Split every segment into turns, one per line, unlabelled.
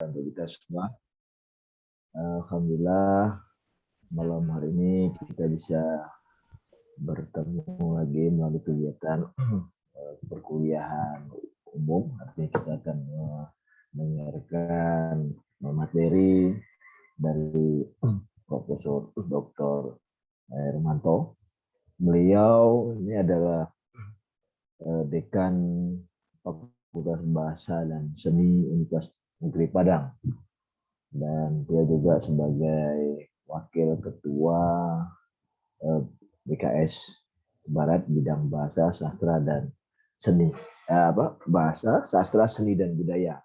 untuk kita semua. Alhamdulillah malam hari ini kita bisa bertemu lagi melalui kegiatan perkuliahan umum. Artinya kita akan mendengarkan materi dari Profesor Dr. Hermanto. Beliau ini adalah Dekan Fakultas Bahasa dan Seni Universitas Negeri Padang. Dan dia juga sebagai wakil ketua BKS Barat bidang bahasa, sastra dan seni. Bahasa, sastra, seni dan budaya.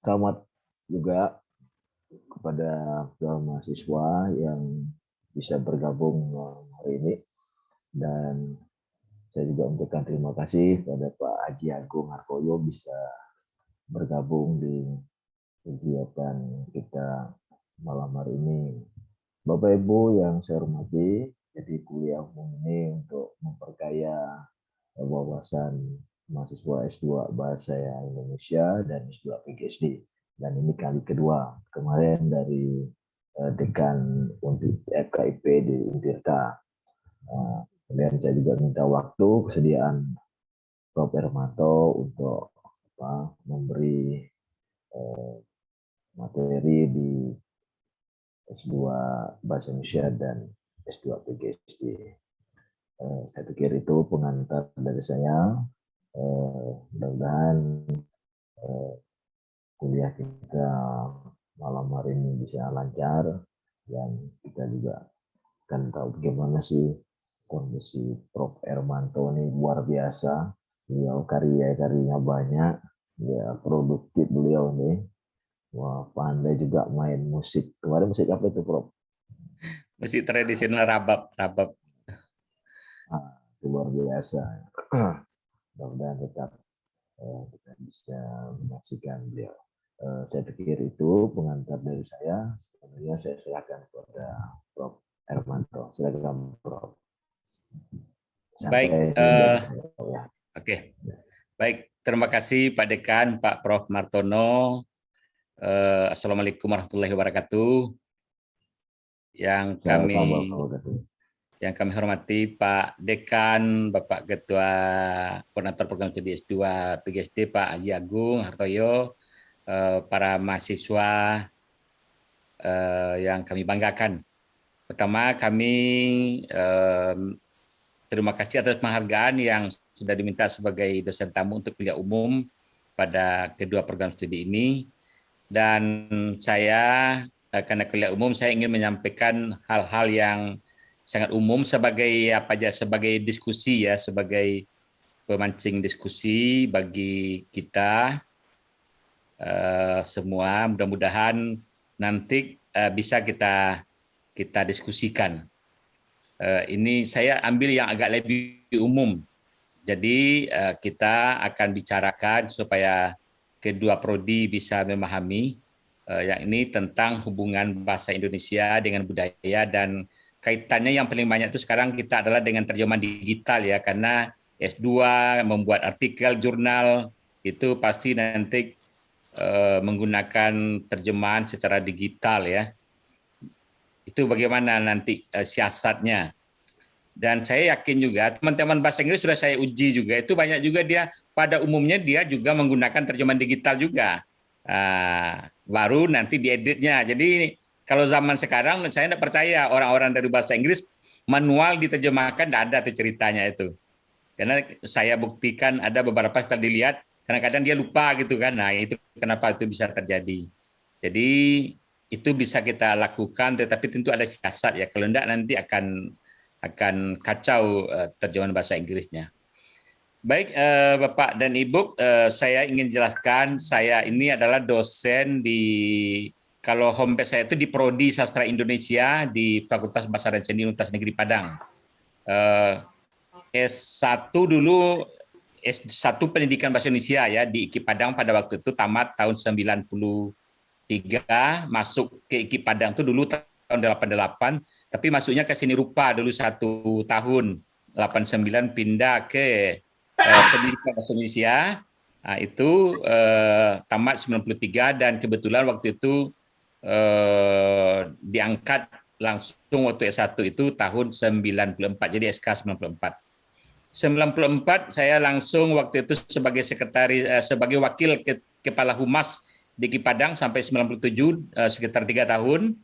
Selamat juga kepada mahasiswa yang bisa bergabung hari ini, dan saya juga mengucapkan terima kasih kepada Pak Haji Agung Hartoyo bisa bergabung di kegiatan kita malam hari ini. Bapak Ibu yang saya hormati, jadi kuliah umum ini untuk memperkaya wawasan mahasiswa S2 Bahasa Indonesia dan S2 PhD. Dan ini kali kedua, kemarin dari Dekan FKIP di Untirta. Kemudian saya juga minta waktu kesediaan Prof. Hermanto untuk memberi materi di S2 Bahasa Indonesia dan S2 PhD. Saya pikir itu pengantar dari saya. Mudah-mudahan kuliah kita malam hari ini bisa lancar, dan kita juga akan tahu bagaimana sih kondisi Prof. Hermanto ini luar biasa. Beliau karya-karyanya banyak, ya produktif beliau nih. Wah, pandai juga main musik. Kemarin musik apa itu, Prof?
Musik tradisional rabab.
Luar biasa. Mudah-mudahan tetap kita bisa menyaksikan beliau. Saya pikir itu pengantar dari saya. Sebenarnya saya silakan kepada Prof. Hermanto. Silakan, Prof.
Baik, oke. Baik, terima kasih Pak Dekan, Pak Prof. Martono. Assalamualaikum warahmatullahi wabarakatuh. Yang kami hormati Pak Dekan, Bapak Ketua Koordinator Program Studi S2 PhD Pak Haji Agung Hartoyo, para mahasiswa yang kami banggakan. Pertama, kami terima kasih atas penghargaan yang sudah diminta sebagai dosen tamu untuk kuliah umum pada kedua program studi ini. Dan saya, karena kuliah umum, saya ingin menyampaikan hal-hal yang sangat umum sebagai sebagai diskusi ya, sebagai pemancing diskusi bagi kita semua. Mudah-mudahan nanti bisa kita diskusikan. Ini saya ambil yang agak lebih umum. Jadi kita akan bicarakan supaya kedua prodi bisa memahami yang ini tentang hubungan bahasa Indonesia dengan budaya, dan kaitannya yang paling banyak itu sekarang kita adalah dengan terjemahan digital ya, karena S2 membuat artikel jurnal itu pasti nanti menggunakan terjemahan secara digital ya. Itu bagaimana nanti siasatnya. Dan saya yakin juga teman-teman bahasa Inggris sudah saya uji juga, itu banyak juga dia pada umumnya dia juga menggunakan terjemahan digital juga. Baru nanti dieditnya. Jadi kalau zaman sekarang saya tidak percaya orang-orang dari bahasa Inggris manual diterjemahkan, tidak ada tuh ceritanya itu. Karena saya buktikan ada beberapa setelah dilihat kadang-kadang dia lupa gitu kan. Nah, itu kenapa itu bisa terjadi. Jadi itu bisa kita lakukan, tetapi tentu ada siasat ya. Kalau tidak nanti akan kacau terjemahan bahasa Inggrisnya. Baik, Bapak dan Ibu, saya ingin jelaskan, saya ini adalah dosen kalau homepage saya itu di Prodi Sastra Indonesia di Fakultas Bahasa dan Seni Universitas Negeri Padang. S1 dulu, S1 Pendidikan Bahasa Indonesia ya di IKI Padang pada waktu itu tamat tahun 93, masuk ke IKI Padang itu dulu tahun 88, tapi masuknya ke Seni Rupa dulu 1 tahun, 89 pindah ke Pendidikan Bahasa Indonesia, Nah, itu tamat 93 dan kebetulan waktu itu diangkat langsung waktu S1 itu tahun 94, jadi SK 94. 94 saya langsung waktu itu sebagai sebagai wakil kepala humas di Padang sampai 97, sekitar 3 tahun,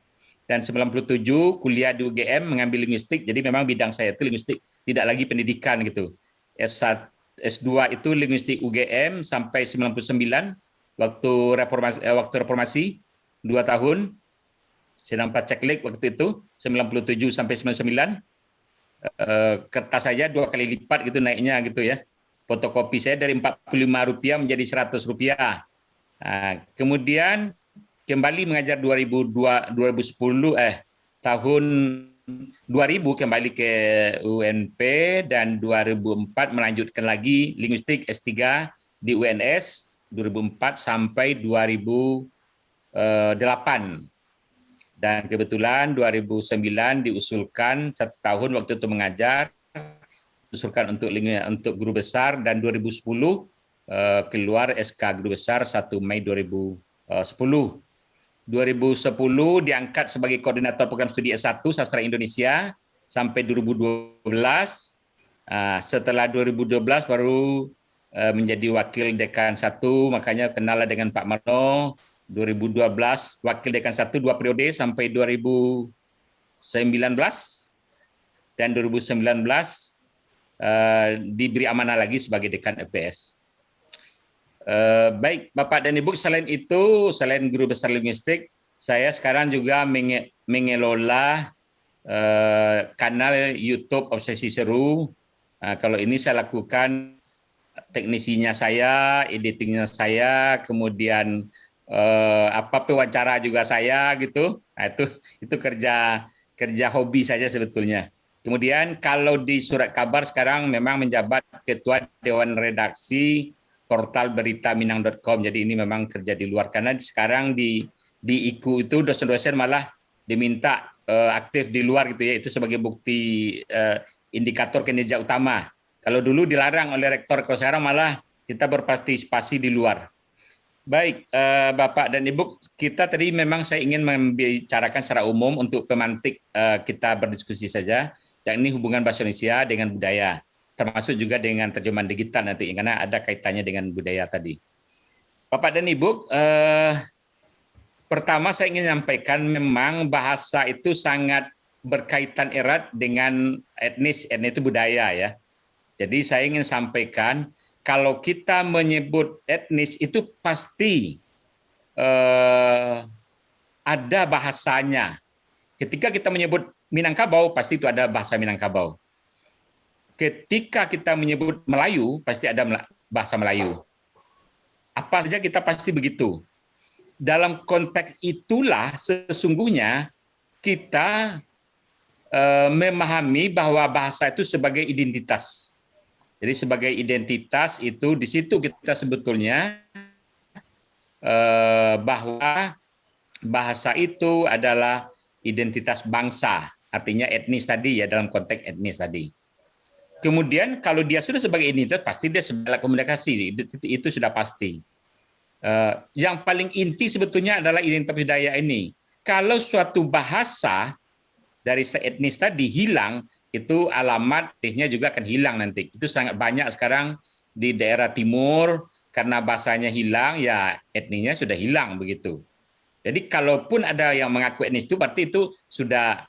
dan 97 kuliah di UGM mengambil linguistik. Jadi memang bidang saya itu linguistik, tidak lagi pendidikan gitu. S1 S2 itu linguistik UGM sampai 99 waktu reformasi 2 tahun. Saya dapat ceklik waktu itu 97 sampai 99. Kertas saja 2 kali lipat gitu naiknya gitu ya. Fotokopi saya dari Rp45 menjadi Rp100. Nah, kemudian kembali mengajar 2010 tahun 2000 kembali ke UNP, dan 2004 melanjutkan lagi linguistik S3 di UNS 2004 sampai 2008. Dan kebetulan 2009 diusulkan 1 tahun waktu itu mengajar, diusulkan untuk guru besar, dan 2010 keluar SK guru besar 1 Mei 2010. 2010 diangkat sebagai koordinator program studi S1 Sastra Indonesia sampai 2012. Setelah 2012 baru menjadi wakil dekan 1, makanya kenal dengan Pak Marno. 2012 wakil dekan 1 2 periode sampai 2019, dan 2019 diberi amanah lagi sebagai dekan FPS. Baik Bapak dan Ibu, selain itu, selain guru besar linguistik, saya sekarang juga mengelola kanal YouTube Obsesi Seru. Kalau ini saya lakukan teknisinya saya, editingnya saya, kemudian wawancara juga saya gitu. Nah, itu kerja hobi saja sebetulnya. Kemudian kalau di Surat Kabar sekarang memang menjabat ketua dewan redaksi portal berita minang.com. Jadi ini memang kerja di luar, karena sekarang di IKU itu dosen-dosen malah diminta aktif di luar gitu ya. Itu sebagai bukti indikator kinerja utama. Kalau dulu dilarang oleh rektor, kalau sekarang malah kita berpartisipasi di luar. Baik, Bapak dan Ibu, kita tadi memang saya ingin membicarakan secara umum untuk pemantik kita berdiskusi saja, yakni hubungan bahasa Indonesia dengan budaya, termasuk juga dengan terjemahan digital nanti, karena ada kaitannya dengan budaya tadi. Bapak dan Ibu, pertama saya ingin menyampaikan memang bahasa itu sangat berkaitan erat dengan etnis itu budaya ya. Jadi saya ingin sampaikan, kalau kita menyebut etnis itu pasti ada bahasanya. Ketika kita menyebut Minangkabau, pasti itu ada bahasa Minangkabau. Ketika kita menyebut Melayu, pasti ada bahasa Melayu. Apa saja kita pasti begitu. Dalam konteks itulah sesungguhnya kita memahami bahwa bahasa itu sebagai identitas. Jadi sebagai identitas itu di situ kita sebetulnya bahwa bahasa itu adalah identitas bangsa, artinya etnis tadi ya, dalam konteks etnis tadi. Kemudian kalau dia sudah sebagai identitas, pasti dia sebagai komunikasi, itu sudah pasti. Yang paling inti sebetulnya adalah identitas budaya ini. Kalau suatu bahasa dari etnis tadi hilang, itu alamat etnisnya juga akan hilang nanti. Itu sangat banyak sekarang di daerah timur, karena bahasanya hilang, ya etnisnya sudah hilang begitu. Jadi kalaupun ada yang mengaku etnis itu, berarti itu sudah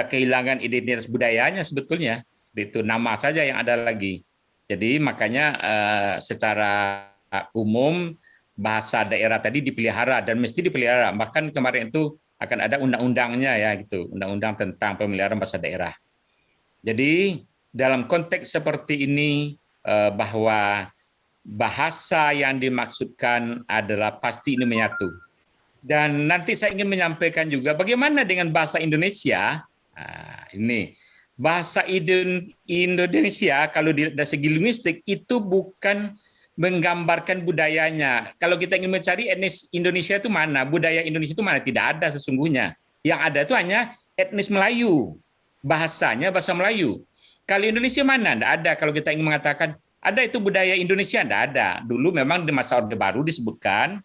kehilangan identitas budayanya sebetulnya. Itu nama saja yang ada lagi. Jadi makanya secara umum bahasa daerah tadi dipelihara dan mesti dipelihara. Bahkan kemarin itu akan ada undang-undangnya ya gitu, undang-undang tentang pemeliharaan bahasa daerah. Jadi dalam konteks seperti ini bahwa bahasa yang dimaksudkan adalah pasti ini menyatu. Dan nanti saya ingin menyampaikan juga bagaimana dengan bahasa Indonesia. Nah, ini bahasa Indonesia kalau dari segi linguistik itu bukan menggambarkan budayanya. Kalau kita ingin mencari etnis Indonesia itu mana, budaya Indonesia itu mana, tidak ada sesungguhnya. Yang ada itu hanya etnis Melayu, bahasanya bahasa Melayu. Kalau Indonesia mana? Tidak ada. Kalau kita ingin mengatakan Ada itu budaya Indonesia? Tidak ada. Dulu memang di masa Orde Baru disebutkan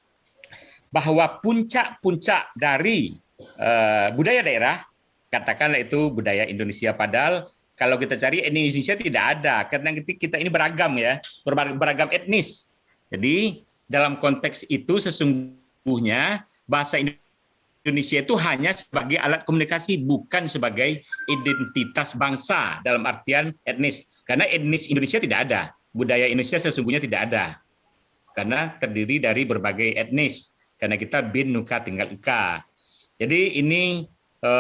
bahwa puncak-puncak dari budaya daerah, katakanlah itu budaya Indonesia, padahal kalau kita cari Indonesia tidak ada, karena kita ini beragam ya, beragam etnis. Jadi dalam konteks itu sesungguhnya bahasa Indonesia itu hanya sebagai alat komunikasi, bukan sebagai identitas bangsa dalam artian etnis. Karena etnis Indonesia tidak ada, budaya Indonesia sesungguhnya tidak ada, karena terdiri dari berbagai etnis. Karena kita bin nuka tinggal ika. Jadi ini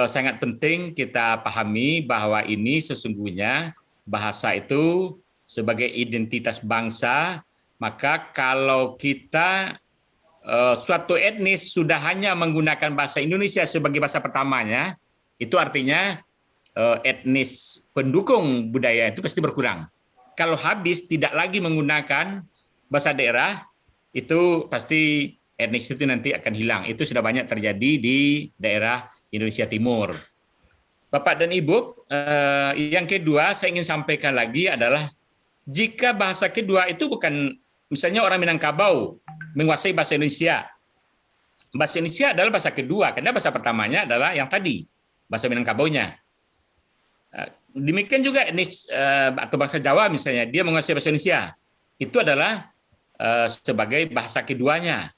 sangat penting kita pahami bahwa ini sesungguhnya bahasa itu sebagai identitas bangsa. Maka kalau kita suatu etnis sudah hanya menggunakan bahasa Indonesia sebagai bahasa pertamanya, itu artinya etnis pendukung budaya itu pasti berkurang. Kalau habis tidak lagi menggunakan bahasa daerah, itu pasti etnis itu nanti akan hilang. Itu sudah banyak terjadi di daerah Indonesia Timur. Bapak dan Ibu, yang kedua saya ingin sampaikan lagi adalah jika bahasa kedua itu bukan, misalnya orang Minangkabau menguasai bahasa Indonesia. Bahasa Indonesia adalah bahasa kedua, karena bahasa pertamanya adalah yang tadi, bahasa Minangkabaunya. Demikian juga etnis atau bangsa Jawa misalnya, dia menguasai bahasa Indonesia. Itu adalah sebagai bahasa keduanya.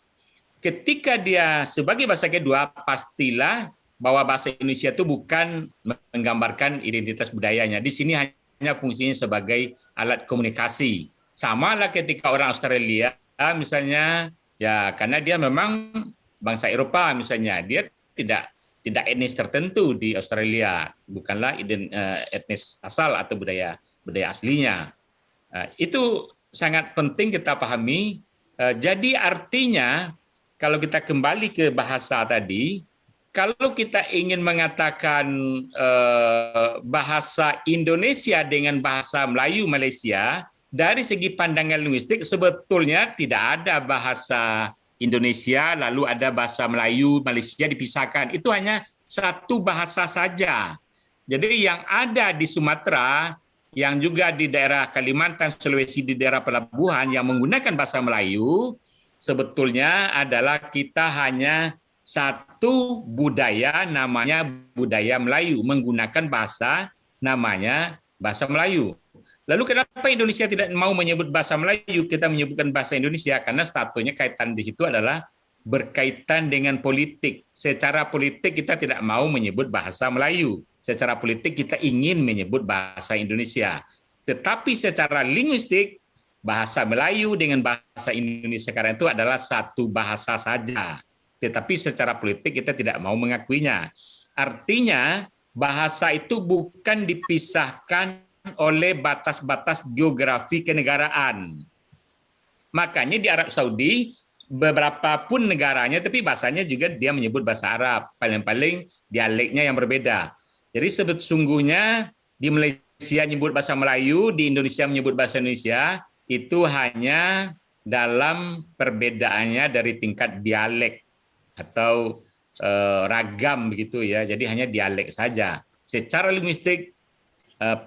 Ketika dia sebagai bahasa kedua, pastilah bahwa bahasa Indonesia itu bukan menggambarkan identitas budayanya. Di sini hanya fungsinya sebagai alat komunikasi. Sama lah ketika orang Australia misalnya, ya karena dia memang bangsa Eropa misalnya, dia tidak etnis tertentu di Australia, bukanlah etnis asal atau budaya aslinya. Itu sangat penting kita pahami. Jadi artinya kalau kita kembali ke bahasa tadi, kalau kita ingin mengatakan bahasa Indonesia dengan bahasa Melayu Malaysia, dari segi pandangan linguistik sebetulnya tidak ada bahasa Indonesia lalu ada bahasa Melayu Malaysia dipisahkan. Itu hanya satu bahasa saja. Jadi yang ada di Sumatera, yang juga di daerah Kalimantan, Sulawesi, di daerah pelabuhan yang menggunakan bahasa Melayu, sebetulnya adalah kita hanya satu budaya namanya budaya Melayu, menggunakan bahasa namanya bahasa Melayu. Lalu kenapa Indonesia tidak mau menyebut bahasa Melayu, kita menyebutkan bahasa Indonesia? Karena statusnya kaitan di situ adalah berkaitan dengan politik. Secara politik kita tidak mau menyebut bahasa Melayu. Secara politik kita ingin menyebut bahasa Indonesia. Tetapi secara linguistik, bahasa Melayu dengan bahasa Indonesia sekarang itu adalah satu bahasa saja. Tetapi secara politik kita tidak mau mengakuinya. Artinya bahasa itu bukan dipisahkan oleh batas-batas geografi kenegaraan. Makanya di Arab Saudi beberapa pun negaranya, tapi bahasanya juga dia menyebut bahasa Arab. Paling-paling dialeknya yang berbeda. Jadi sesungguhnya di Malaysia menyebut bahasa Melayu, di Indonesia menyebut bahasa Indonesia, itu hanya dalam perbedaannya dari tingkat dialek atau ragam begitu ya. Jadi hanya dialek saja. Secara linguistik,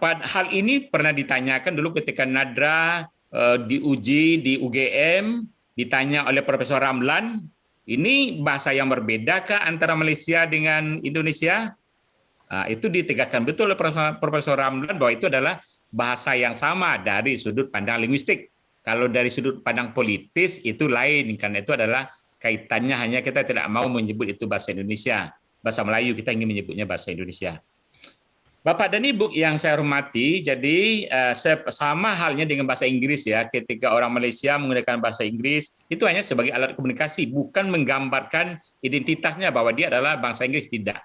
hal ini pernah ditanyakan dulu ketika Nadra diuji di UGM, ditanya oleh Profesor Ramlan, ini bahasa yang berbedakah antara Malaysia dengan Indonesia? Itu ditegaskan betul oleh Profesor Ramlan bahwa itu adalah bahasa yang sama dari sudut pandang linguistik. Kalau dari sudut pandang politis itu lain, karena itu adalah kaitannya hanya kita tidak mau menyebut itu bahasa Indonesia. Bahasa Melayu kita ingin menyebutnya bahasa Indonesia. Bapak dan Ibu yang saya hormati, jadi sama halnya dengan bahasa Inggris ya. Ketika orang Malaysia menggunakan bahasa Inggris, itu hanya sebagai alat komunikasi, bukan menggambarkan identitasnya bahwa dia adalah bangsa Inggris, tidak.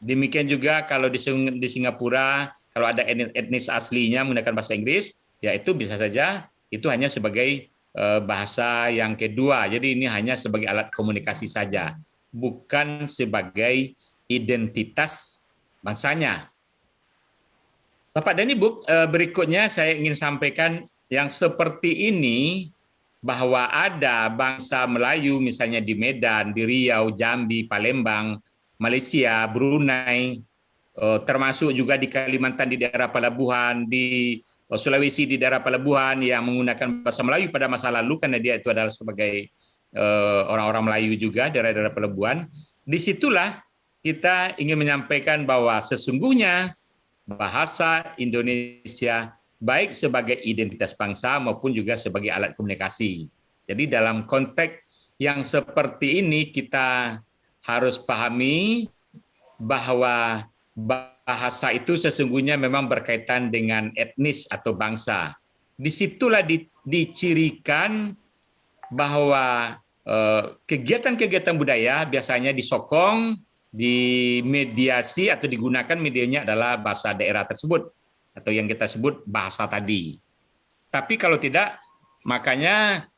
Demikian juga kalau di Singapura, kalau ada etnis aslinya menggunakan bahasa Inggris, ya itu bisa saja itu hanya sebagai bahasa yang kedua. Jadi ini hanya sebagai alat komunikasi saja, bukan sebagai identitas bangsanya. Bapak dan Ibu, berikutnya saya ingin sampaikan yang seperti ini, bahwa ada bangsa Melayu misalnya di Medan, di Riau, Jambi, Palembang, Malaysia, Brunei, termasuk juga di Kalimantan di daerah pelabuhan, di Sulawesi di daerah pelabuhan yang menggunakan bahasa Melayu pada masa lalu karena dia itu adalah sebagai orang-orang Melayu juga daerah-daerah pelabuhan. Disitulah kita ingin menyampaikan bahwa sesungguhnya bahasa Indonesia baik sebagai identitas bangsa maupun juga sebagai alat komunikasi. Jadi dalam konteks yang seperti ini kita harus pahami bahwa bahasa itu sesungguhnya memang berkaitan dengan etnis atau bangsa. Disitulah dicirikan bahwa kegiatan-kegiatan budaya biasanya disokong, dimediasi atau digunakan medianya adalah bahasa daerah tersebut atau yang kita sebut bahasa tadi. Tapi kalau tidak, makanya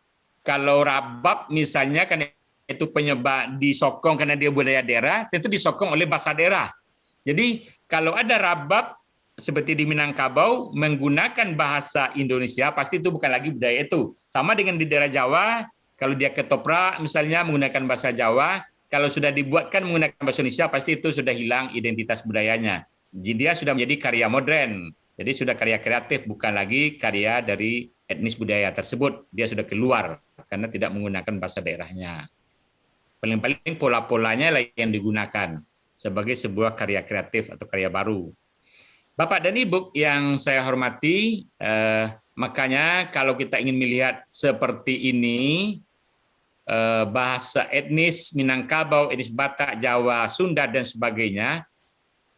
kalau rabab misalnya kan itu penyebab disokong karena dia budaya daerah, tentu disokong oleh bahasa daerah. Jadi kalau ada rabab seperti di Minangkabau menggunakan bahasa Indonesia, pasti itu bukan lagi budaya itu. Sama dengan di daerah Jawa, kalau dia ketoprak misalnya menggunakan bahasa Jawa, kalau sudah dibuatkan menggunakan bahasa Indonesia, pasti itu sudah hilang identitas budayanya. Jadi dia sudah menjadi karya modern. Jadi sudah karya kreatif, bukan lagi karya dari etnis budaya tersebut. Dia sudah keluar karena tidak menggunakan bahasa daerahnya. Paling-paling pola-polanya lah yang digunakan sebagai sebuah karya kreatif atau karya baru. Bapak dan Ibu yang saya hormati, makanya kalau kita ingin melihat seperti ini, bahasa etnis Minangkabau, etnis Batak, Jawa, Sunda, dan sebagainya,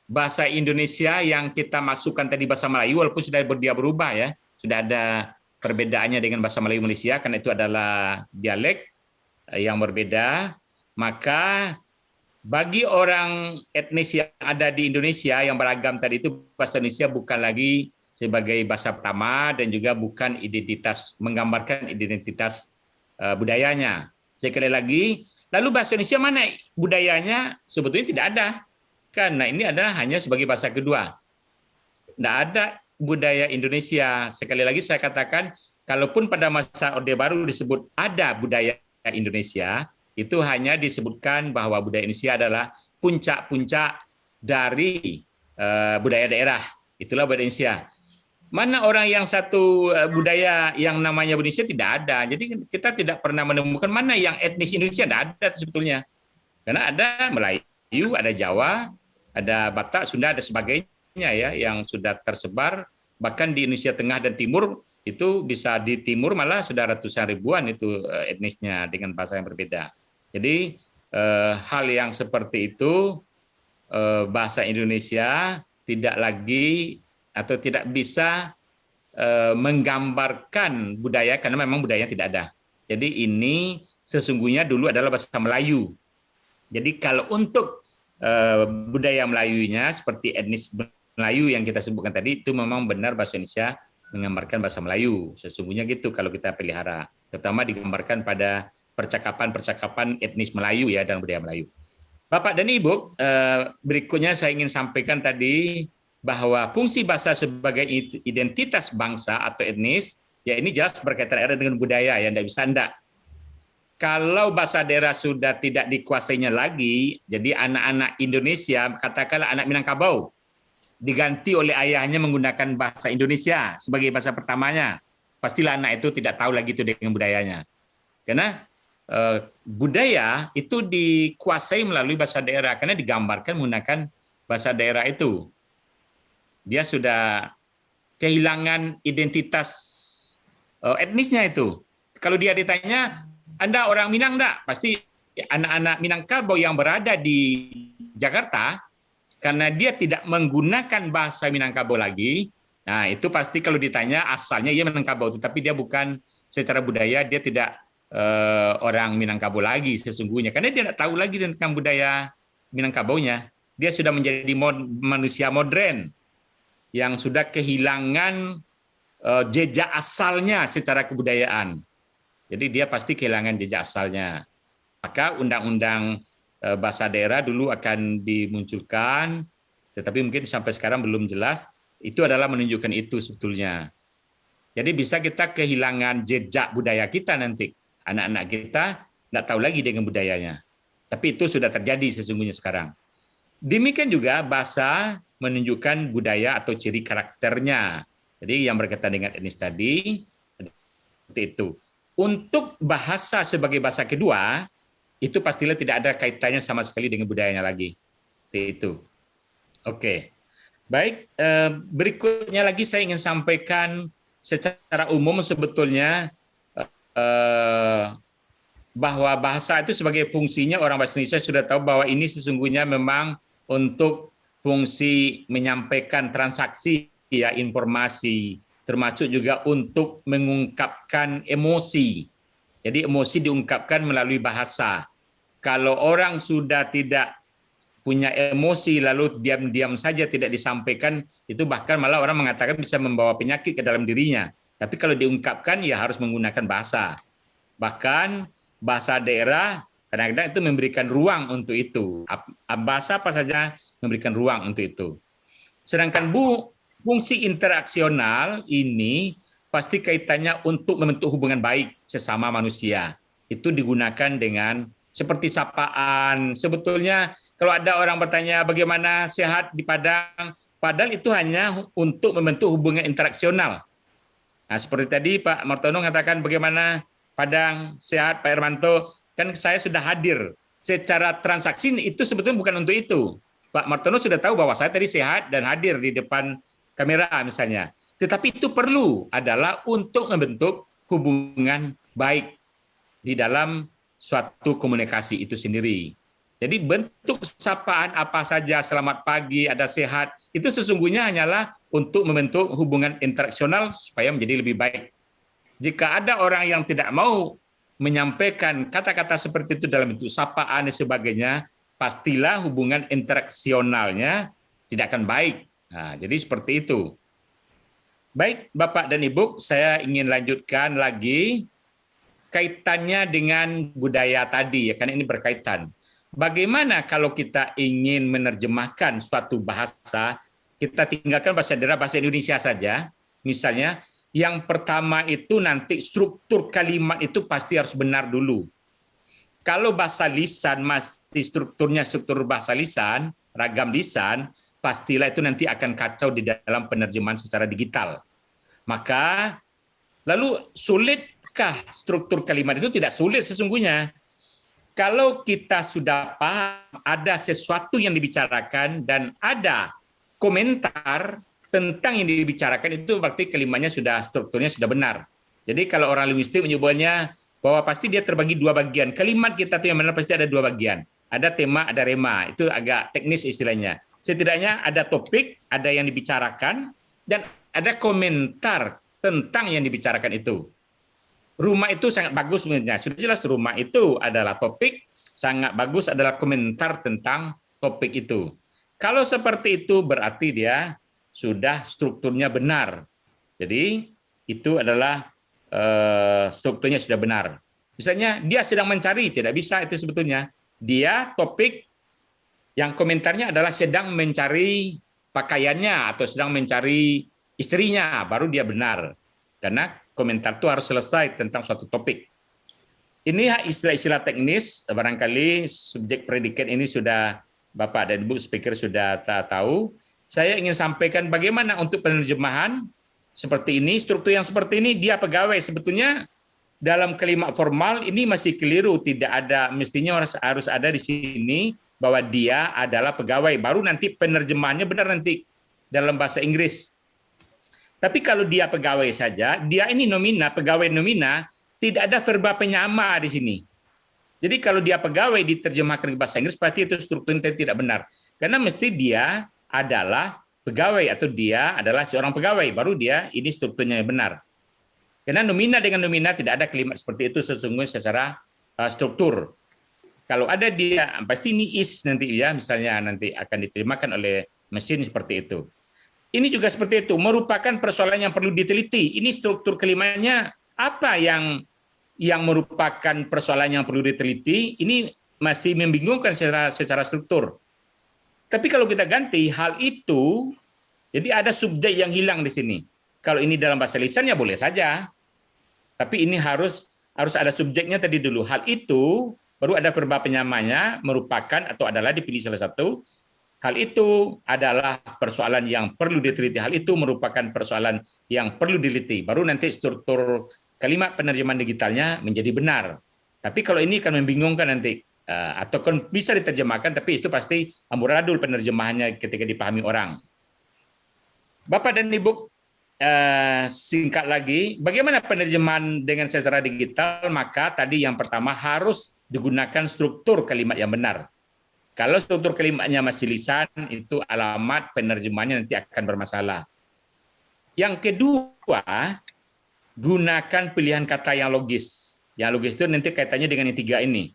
bahasa Indonesia yang kita masukkan tadi bahasa Melayu, walaupun sudah dia berubah ya, sudah ada perbedaannya dengan bahasa Melayu Malaysia, karena itu adalah dialek yang berbeda, maka bagi orang etnis yang ada di Indonesia yang beragam tadi itu, bahasa Indonesia bukan lagi sebagai bahasa pertama dan juga bukan identitas, menggambarkan identitas budayanya. Sekali lagi, lalu bahasa Indonesia mana budayanya? Sebetulnya tidak ada, karena ini adalah hanya sebagai bahasa kedua. Tidak ada budaya Indonesia. Sekali lagi saya katakan, kalaupun pada masa Orde Baru disebut ada budaya Indonesia, itu hanya disebutkan bahwa budaya Indonesia adalah puncak-puncak dari budaya daerah. Itulah budaya Indonesia. Mana orang yang satu budaya yang namanya Indonesia tidak ada. Jadi kita tidak pernah menemukan mana yang etnis Indonesia, tidak ada sebetulnya. Karena ada Melayu, ada Jawa, ada Batak, Sunda, dan sebagainya ya yang sudah tersebar. Bahkan di Indonesia Tengah dan Timur itu bisa di Timur malah sudah ratusan ribuan itu etnisnya dengan bahasa yang berbeda. Jadi hal yang seperti itu bahasa Indonesia tidak lagi atau tidak bisa menggambarkan budaya karena memang budayanya tidak ada. Jadi ini sesungguhnya dulu adalah bahasa Melayu. Jadi kalau untuk budaya Melayunya seperti etnis Melayu yang kita sebutkan tadi itu memang benar bahasa Indonesia menggambarkan bahasa Melayu. Sesungguhnya gitu kalau kita pelihara, terutama digambarkan pada percakapan-percakapan etnis Melayu ya dan budaya Melayu. Bapak dan Ibu, berikutnya saya ingin sampaikan tadi bahwa fungsi bahasa sebagai identitas bangsa atau etnis, ya ini jelas berkaitan erat dengan budaya, ya tidak bisa enggak. Kalau bahasa daerah sudah tidak dikuasainya lagi, jadi anak-anak Indonesia, katakanlah anak Minangkabau, diganti oleh ayahnya menggunakan bahasa Indonesia sebagai bahasa pertamanya, pastilah anak itu tidak tahu lagi itu dengan budayanya. Karena budaya itu dikuasai melalui bahasa daerah, karena digambarkan menggunakan bahasa daerah itu. Dia sudah kehilangan identitas etnisnya itu. Kalau dia ditanya, Anda orang Minang enggak? Pasti anak-anak Minangkabau yang berada di Jakarta, karena dia tidak menggunakan bahasa Minangkabau lagi, nah itu pasti kalau ditanya asalnya ia Minangkabau, tetapi dia bukan secara budaya, dia tidak orang Minangkabau lagi sesungguhnya, karena dia tidak tahu lagi tentang budaya Minangkabaunya. Dia sudah menjadi manusia modern, yang sudah kehilangan jejak asalnya secara kebudayaan. Jadi dia pasti kehilangan jejak asalnya. Maka undang-undang bahasa daerah dulu akan dimunculkan, tetapi mungkin sampai sekarang belum jelas. Itu adalah menunjukkan itu sebetulnya. Jadi bisa kita kehilangan jejak budaya kita nanti. Anak-anak kita tidak tahu lagi dengan budayanya. Tapi itu sudah terjadi sesungguhnya sekarang. Demikian juga bahasa menunjukkan budaya atau ciri karakternya. Jadi yang berkaitan dengan etnis tadi seperti itu. Untuk bahasa sebagai bahasa kedua, itu pastilah tidak ada kaitannya sama sekali dengan budayanya lagi. Seperti itu. Oke. Baik, berikutnya lagi saya ingin sampaikan secara umum sebetulnya eh, bahwa bahasa itu sebagai fungsinya orang bahasa Indonesia sudah tahu bahwa ini sesungguhnya memang untuk fungsi menyampaikan transaksi ya informasi, termasuk juga untuk mengungkapkan emosi. Jadi emosi diungkapkan melalui bahasa. Kalau orang sudah tidak punya emosi lalu diam-diam saja tidak disampaikan, itu bahkan malah orang mengatakan bisa membawa penyakit ke dalam dirinya. Tapi kalau diungkapkan ya harus menggunakan bahasa. Bahkan bahasa daerah kadang-kadang itu memberikan ruang untuk itu. Bahasa apa saja memberikan ruang untuk itu. Sedangkan fungsi interaksional ini pasti kaitannya untuk membentuk hubungan baik sesama manusia. Itu digunakan dengan seperti sapaan. Sebetulnya kalau ada orang bertanya bagaimana sehat di Padang, padahal itu hanya untuk membentuk hubungan interaksional. Nah, seperti tadi Pak Martono mengatakan bagaimana Padang sehat, Pak Hermanto, kan saya sudah hadir. Secara transaksi itu sebetulnya bukan untuk itu. Pak Martono sudah tahu bahwa saya tadi sehat dan hadir di depan kamera misalnya. Tetapi itu perlu adalah untuk membentuk hubungan baik di dalam suatu komunikasi itu sendiri. Jadi bentuk sapaan apa saja, selamat pagi, ada sehat, itu sesungguhnya hanyalah untuk membentuk hubungan interaksional supaya menjadi lebih baik. Jika ada orang yang tidak mau menyampaikan kata-kata seperti itu dalam bentuk sapaan dan sebagainya, pastilah hubungan interaksionalnya tidak akan baik. Nah, jadi seperti itu. Baik, Bapak dan Ibu, saya ingin lanjutkan lagi kaitannya dengan budaya tadi, ya, karena ini berkaitan. Bagaimana kalau kita ingin menerjemahkan suatu bahasa, kita tinggalkan bahasa daerah, bahasa Indonesia saja, misalnya, yang pertama itu nanti struktur kalimat itu pasti harus benar dulu. Kalau bahasa lisan masih strukturnya struktur bahasa lisan, ragam lisan, pastilah itu nanti akan kacau di dalam penerjemahan secara digital. Maka, lalu sulitkah struktur kalimat itu? Tidak sulit sesungguhnya. Kalau kita sudah paham ada sesuatu yang dibicarakan dan ada komentar tentang yang dibicarakan, itu berarti kalimatnya sudah strukturnya sudah benar. Jadi kalau orang linguistik menyebutnya bahwa pasti dia terbagi dua bagian. Kalimat kita tuh yang benar pasti ada dua bagian. Ada tema, ada rema. Itu agak teknis istilahnya. Setidaknya ada topik, ada yang dibicarakan, dan ada komentar tentang yang dibicarakan itu. Rumah itu sangat bagus sebenarnya. Sudah jelas rumah itu adalah topik, sangat bagus adalah komentar tentang topik itu. Kalau seperti itu berarti dia sudah strukturnya benar. Jadi itu adalah strukturnya sudah benar. Misalnya dia sedang mencari, tidak bisa itu sebetulnya. Dia topik yang komentarnya adalah sedang mencari pakaiannya atau sedang mencari istrinya, baru dia benar. Karena komentar itu harus selesai tentang suatu topik. Ini istilah-istilah teknis, barangkali subjek predikat ini sudah Bapak dan Ibu speaker sudah tahu. Saya ingin sampaikan bagaimana untuk penerjemahan seperti ini, struktur yang seperti ini, dia pegawai. Sebetulnya dalam kalimat formal ini masih keliru, tidak ada, mestinya harus ada di sini bahwa dia adalah pegawai. Baru nanti penerjemahannya benar nanti dalam bahasa Inggris. Tapi kalau dia pegawai saja, dia ini nomina, pegawai nomina, tidak ada verba penyama di sini. Jadi kalau dia pegawai diterjemahkan ke bahasa Inggris, pasti itu strukturnya tidak benar. Karena mesti dia adalah pegawai atau dia adalah seorang pegawai, baru dia ini strukturnya benar. Karena nomina dengan nomina tidak ada kalimat seperti itu sesungguhnya secara struktur. Kalau ada dia, pasti ini is nanti ya, misalnya nanti akan diterjemahkan oleh mesin seperti itu. Ini juga seperti itu, merupakan persoalan yang perlu diteliti. Ini struktur kalimatnya apa yang merupakan persoalan yang perlu diteliti, ini masih membingungkan secara struktur. Tapi kalau kita ganti hal itu, jadi ada subjek yang hilang di sini. Kalau ini dalam bahasa lisan ya boleh saja. Tapi ini harus ada subjeknya tadi dulu. Hal itu baru ada verba penyamanya, merupakan atau adalah dipilih salah satu. hal itu adalah persoalan yang perlu diteliti. Hal itu merupakan persoalan yang perlu diteliti. Baru nanti struktur kalimat penerjemahan digitalnya menjadi benar. Tapi kalau ini kan membingungkan nanti, atau kan bisa diterjemahkan, tapi itu pasti amburadul penerjemahannya ketika dipahami orang. Bapak dan Ibu, singkat lagi, bagaimana penerjemahan dengan secara digital? Maka tadi yang pertama harus digunakan struktur kalimat yang benar. Kalau struktur kalimatnya masih lisan, itu alamat penerjemahannya nanti akan bermasalah. Yang kedua, gunakan pilihan kata yang logis. Yang logis itu nanti kaitannya dengan yang tiga ini.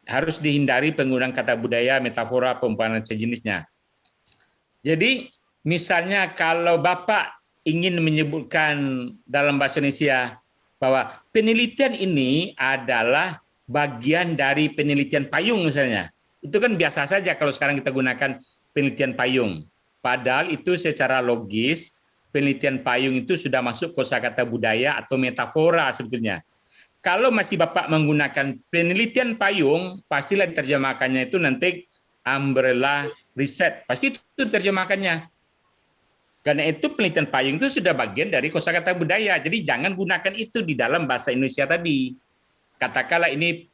Harus dihindari penggunaan kata budaya, metafora, perumpamaan sejenisnya. Jadi, misalnya kalau Bapak ingin menyebutkan dalam bahasa Indonesia bahwa penelitian ini adalah bagian dari penelitian payung misalnya. Itu kan biasa saja kalau sekarang kita gunakan penelitian payung. Padahal itu secara logis penelitian payung itu sudah masuk kosakata budaya atau metafora sebetulnya. Kalau masih Bapak menggunakan penelitian payung, pastilah diterjemahkannya itu nanti umbrella riset. Pasti itu terjemahkannya. Karena itu penelitian payung itu sudah bagian dari kosakata budaya. Jadi jangan gunakan itu di dalam bahasa Indonesia tadi. Katakanlah ini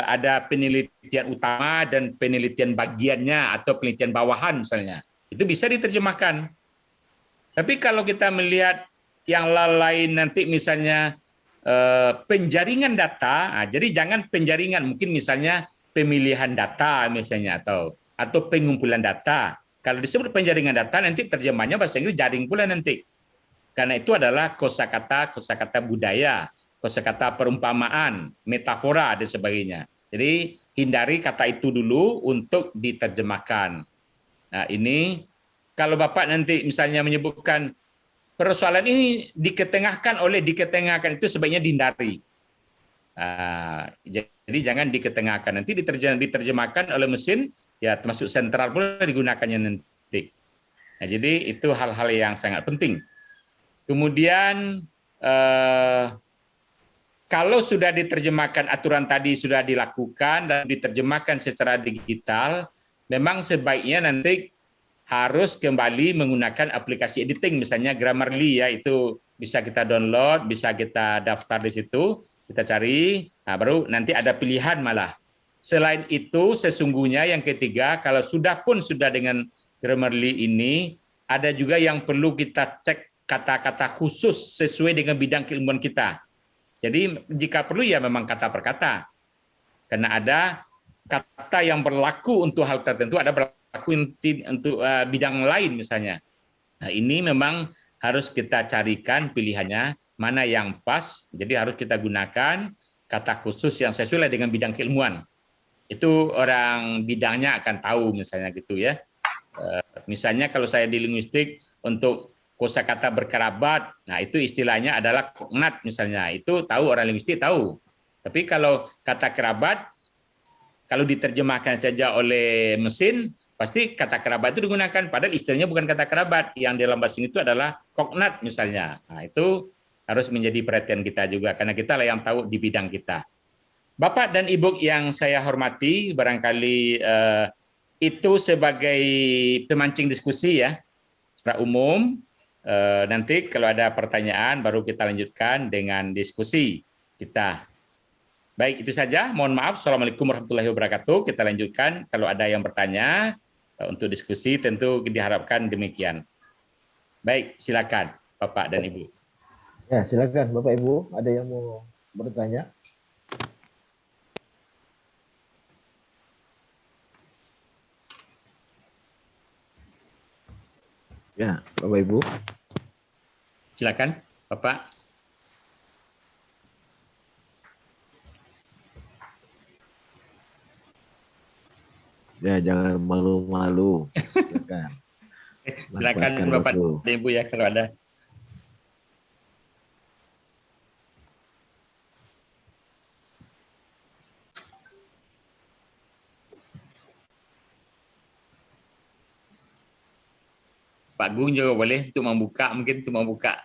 ada penelitian utama dan penelitian bagiannya atau penelitian bawahan misalnya. Itu bisa diterjemahkan. Tapi kalau kita melihat yang lain nanti misalnya penjaringan data, jadi jangan penjaringan, mungkin misalnya pemilihan data misalnya atau pengumpulan data. Kalau disebut penjaringan data nanti terjemahnya bahasa Inggris jaring pula nanti. Karena itu adalah kosakata budaya, kosakata perumpamaan, metafora dan sebagainya. Jadi hindari kata itu dulu untuk diterjemahkan. Nah, ini kalau Bapak nanti misalnya menyebutkan persoalan ini diketengahkan itu sebaiknya dihindari. Jadi jangan diketengahkan, nanti diterjemahkan oleh mesin, ya termasuk sentral pula digunakannya nanti. Nah, jadi itu hal-hal yang sangat penting. Kemudian kalau sudah diterjemahkan aturan tadi sudah dilakukan dan diterjemahkan secara digital, memang sebaiknya nanti harus kembali menggunakan aplikasi editing, misalnya Grammarly ya, itu bisa kita download, bisa kita daftar di situ, kita cari, nah baru nanti ada pilihan malah. Selain itu sesungguhnya yang ketiga, kalau sudah dengan Grammarly ini, ada juga yang perlu kita cek kata-kata khusus sesuai dengan bidang keilmuan kita. Jadi jika perlu ya memang kata per kata. Karena ada kata yang berlaku untuk hal tertentu, ada berlaku untuk bidang lain misalnya. Nah, ini memang harus kita carikan pilihannya mana yang pas. Jadi harus kita gunakan kata khusus yang sesuai dengan bidang keilmuan. Itu orang bidangnya akan tahu misalnya gitu ya. Misalnya kalau saya di linguistik untuk kosakata berkerabat, nah itu istilahnya adalah kognat misalnya. Itu tahu orang linguistik tahu. Tapi kalau kata kerabat kalau diterjemahkan saja oleh mesin, pasti kata kerabat itu digunakan. Padahal istilahnya bukan kata kerabat. Yang dalam bahasa itu adalah kognat misalnya. Nah, itu harus menjadi perhatian kita juga. Karena kita lah yang tahu di bidang kita. Bapak dan Ibu yang saya hormati, barangkali itu sebagai pemancing diskusi ya. Secara umum, nanti kalau ada pertanyaan baru kita lanjutkan dengan diskusi kita. Baik, itu saja. Mohon maaf. Assalamualaikum warahmatullahi wabarakatuh. Kita lanjutkan. Kalau ada yang bertanya untuk diskusi, tentu diharapkan demikian. Baik, silakan Bapak dan Ibu.
Ya, silakan Bapak Ibu. Ada yang mau bertanya? Ya, Bapak Ibu.
Silakan, Bapak.
Ya, jangan malu-malu. Silakan.
Silakan Bapak dan Ibu ya kalau ada. Pak Gung juga boleh untuk membuka, mungkin untuk membuka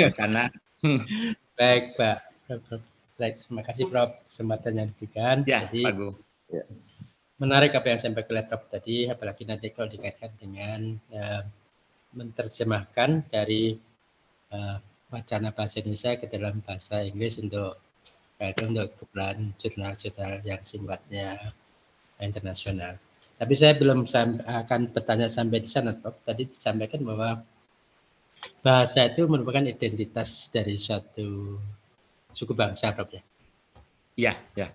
wacana.
Baik, Pak. Baik, terima kasih Prof. Kesempatan yang diberikan.
Ya,
Jadi,
Pak Gung.
Ya.
menarik apa yang sampaikan Prof tadi, apalagi nanti kalau dikaitkan dengan menerjemahkan dari wacana bahasa Indonesia ke dalam bahasa Inggris untuk keperluan jurnal-jurnal yang sifatnya internasional. Tapi saya belum akan bertanya sampai di sana, Prof. Tadi disampaikan bahwa bahasa itu merupakan identitas dari suatu suku bangsa, Prof.
Ya, ya.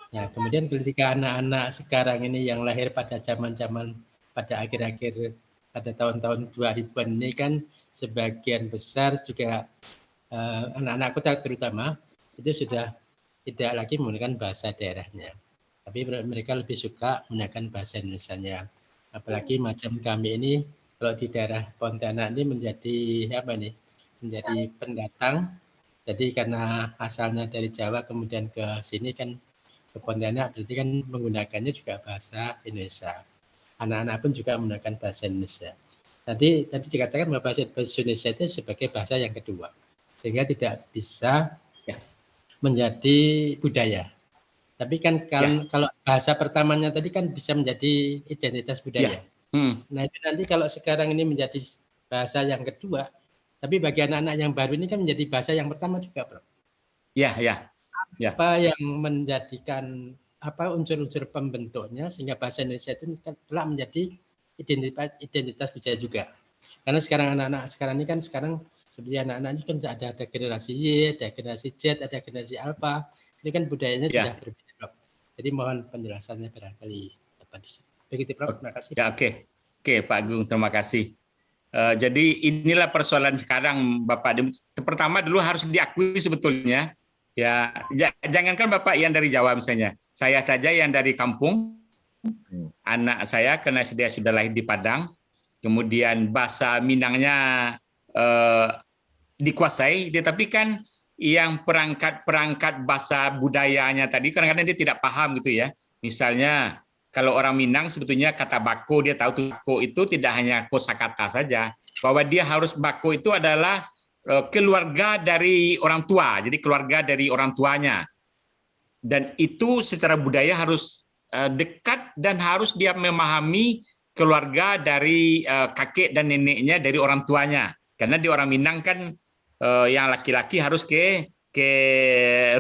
Nah, kemudian ketika anak-anak sekarang ini yang lahir pada zaman-zaman pada akhir-akhir pada tahun-tahun 2000-an ini kan sebagian besar juga anak-anak kota terutama itu sudah tidak lagi menggunakan bahasa daerahnya. Tapi mereka lebih suka menggunakan bahasa Indonesianya. Apalagi macam kami ini kalau di daerah Pontianak ini menjadi apa nih? Menjadi pendatang. Jadi karena asalnya dari Jawa kemudian ke sini kan ke Pontianak berarti kan menggunakannya juga bahasa Indonesia. Anak-anak pun juga menggunakan bahasa Indonesia. Tadi dikatakan bahwa bahasa Indonesia itu sebagai bahasa yang kedua, sehingga tidak bisa menjadi budaya. Tapi kan kalau bahasa pertamanya tadi kan bisa menjadi identitas budaya. Nah itu nanti kalau sekarang ini menjadi bahasa yang kedua, tapi bagi anak-anak yang baru ini kan menjadi bahasa yang pertama juga, Bro.
Ya.
Apa yang menjadikan apa unsur-unsur pembentuknya sehingga bahasa Indonesia itu telah menjadi identitas budaya juga. Karena sekarang anak-anak sekarang ini kan seperti anak-anak ini kan ada generasi Y, ada generasi Z, ada generasi Alpha. Ini kan budayanya sudah berbeda, Prof. Jadi mohon penjelasannya barangkali dapat di sini. Begitu, Prof. Terima kasih.
Ya, oke, Pak Agung, terima kasih. Jadi inilah persoalan sekarang, Bapak. Pertama dulu harus diakui sebetulnya. Ya, jangankan Bapak yang dari Jawa misalnya, saya saja yang dari kampung, anak saya karena dia sudah lahir di Padang, kemudian bahasa Minangnya dikuasai, tetapi kan yang perangkat bahasa budayanya tadi kadang-kadang dia tidak paham gitu ya. Misalnya kalau orang Minang sebetulnya kata bako, dia tahu tuh bako itu tidak hanya kosakata saja, bahwa dia harus bako itu adalah keluarga dari orang tua, jadi keluarga dari orang tuanya. Dan itu secara budaya harus dekat dan harus dia memahami keluarga dari kakek dan neneknya dari orang tuanya. Karena di orang Minang kan yang laki-laki harus ke